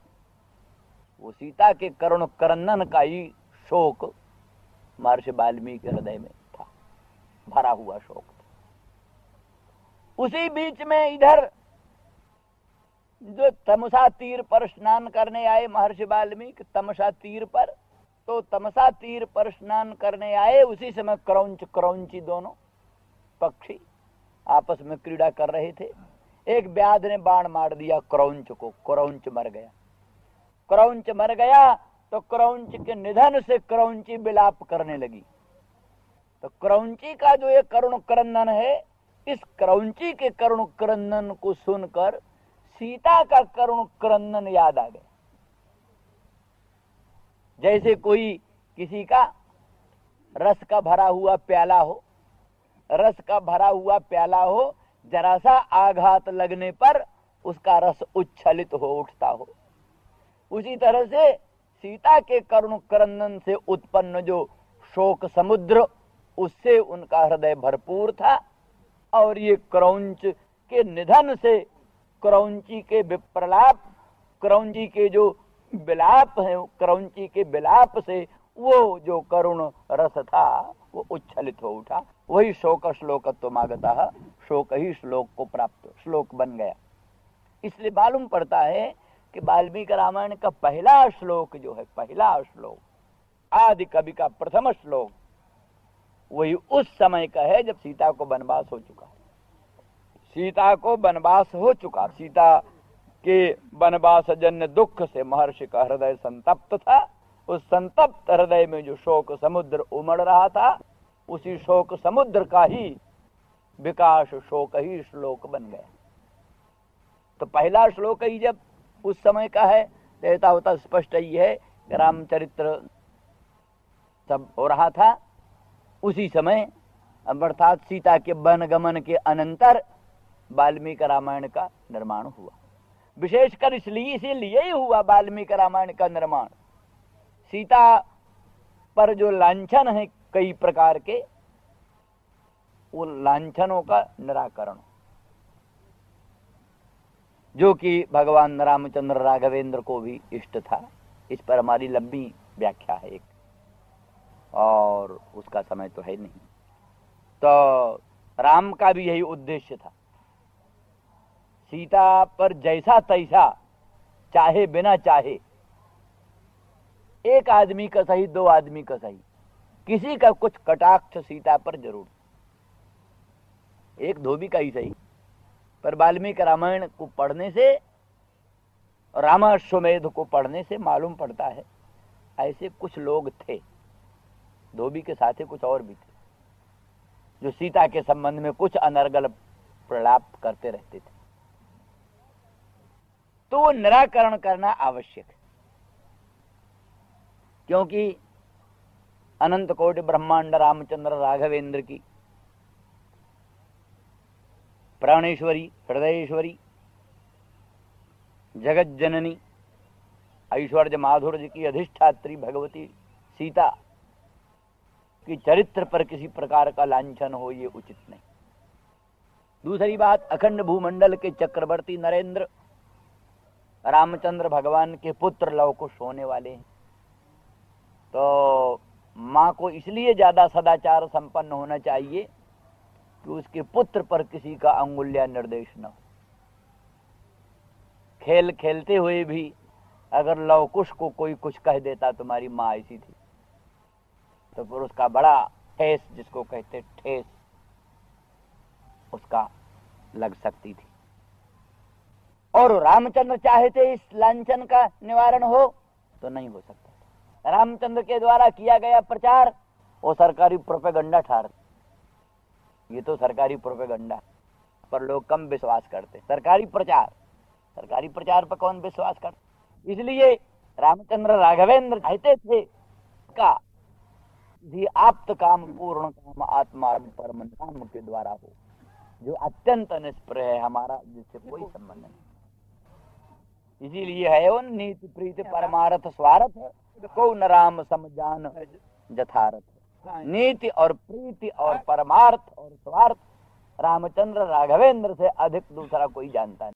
वो सीता के करुण क्रंदन का ही शोक महर्षि वाल्मीकि के हृदय में था, भरा हुआ शोक था। उसी बीच में इधर जो तमसा तीर पर स्नान करने आए महर्षि वाल्मीकि, तमसा तीर पर, तो तमसा तीर पर स्नान करने आए उसी समय क्रौंच क्रौंची दोनों पक्षी आपस में क्रीड़ा कर रहे थे। एक व्याध ने बाण मार दिया क्रौंच को, क्रौंच मर गया। क्रौंच मर गया तो क्रौंच के निधन से क्रौंची विलाप करने लगी। तो क्रौंची का जो ये करुण क्रंदन है, इस क्रौंची के करुण क्रंदन को सुनकर सीता का करुण क्रंदन याद आ गया। जैसे कोई किसी का रस का भरा हुआ प्याला हो, रस का भरा हुआ प्याला हो, जरा सा आघात लगने पर उसका रस उच्छलित हो उठता हो, उसी तरह से सीता के करुण क्रंदन से उत्पन्न जो शोक समुद्र, उससे उनका हृदय भरपूर था। और ये क्रौंच के निधन से, क्रौंची के विप्रलाप, क्रौंची के जो विलाप है, क्रौंची के विलाप से वो जो करुण रस था वो उच्छलित हो उठा। वही शोक श्लोकत्वमागतः, शोक ही श्लोक को प्राप्त, श्लोक बन गया। इसलिए मालूम पड़ता है कि वाल्मीकि रामायण का पहला श्लोक जो है, पहला श्लोक, आदि कवि का प्रथम श्लोक, वही उस समय का है जब सीता को वनवास हो चुका है। सीता को वनवास हो चुका, सीता के वनवास जन्य दुख से महर्षि का हृदय संतप्त था। उस संतप्त हृदय में जो शोक समुद्र उमड़ रहा था, उसी शोक समुद्र का ही विकास शोक ही श्लोक बन गया। तो पहला श्लोक ही जब उस समय का है, देता होता स्पष्ट ही है कि रामचरित्र सब हो रहा था उसी समय, अर्थात सीता के वन गमन के अनंतर वाल्मीकि रामायण का निर्माण हुआ। विशेषकर इसीलिए ही हुआ वाल्मीकि रामायण का निर्माण, सीता पर जो लांछन है कई प्रकार के, वो लांछनों का निराकरण, जो कि भगवान रामचंद्र राघवेंद्र को भी इष्ट था। इस पर हमारी लंबी व्याख्या है एक, और उसका समय तो है नहीं। तो राम का भी यही उद्देश्य था, सीता पर जैसा तैसा, चाहे बिना चाहे, एक आदमी का सही, दो आदमी का सही, किसी का कुछ कटाक्ष सीता पर जरूर, एक धोबी का ही सही। पर वाल्मीकि रामायण को पढ़ने से, रामाश्वमेध को पढ़ने से मालूम पड़ता है ऐसे कुछ लोग थे, धोबी के साथ कुछ और भी थे, जो सीता के संबंध में कुछ अनर्गल प्रलाप करते रहते थे। तो वो निराकरण करना आवश्यक है, क्योंकि अनंत कोटि ब्रह्मांड रामचंद्र राघवेंद्र की प्राणेश्वरी, हृदयेश्वरी, जगत जननी, ऐश्वर्य माधुर्य की अधिष्ठात्री भगवती सीता की चरित्र पर किसी प्रकार का लांछन हो, ये उचित नहीं। दूसरी बात, अखंड भूमंडल के चक्रवर्ती नरेंद्र रामचंद्र भगवान के पुत्र लव कुश होने वाले हैं, तो मां को इसलिए ज्यादा सदाचार संपन्न होना चाहिए कि उसके पुत्र पर किसी का अंगुल्या निर्देश न हो। खेल खेलते हुए भी अगर लव कुश को कोई कुछ कह देता, तुम्हारी माँ ऐसी थी, तो फिर उसका बड़ा ठेस, जिसको कहते ठेस, उसका लग सकती थी। और रामचंद्र चाहे थे इस लांछन का निवारण हो, तो नहीं हो सकता। रामचंद्र के द्वारा किया गया प्रचार वो सरकारी प्रोपेगंडा ठहर, ये तो सरकारी प्रोपेगंडा पर लोग कम विश्वास करते। सरकारी प्रचार पर कौन विश्वास करते? इसलिए रामचंद्र राघवेंद्र चाहते थे का आप्त काम पूर्ण काम आत्मा परम नाम के द्वारा हो, जो अत्यंत निष्प्रय है, हमारा जिससे कोई संबंध नहीं। इसीलिए है उन नीति प्रीति परमार्थ स्वार्थ को न राम समजान जथारथ। नीति और प्रीति और परमार्थ और स्वार्थ रामचंद्र राघवेंद्र से अधिक दूसरा कोई जानता नहीं।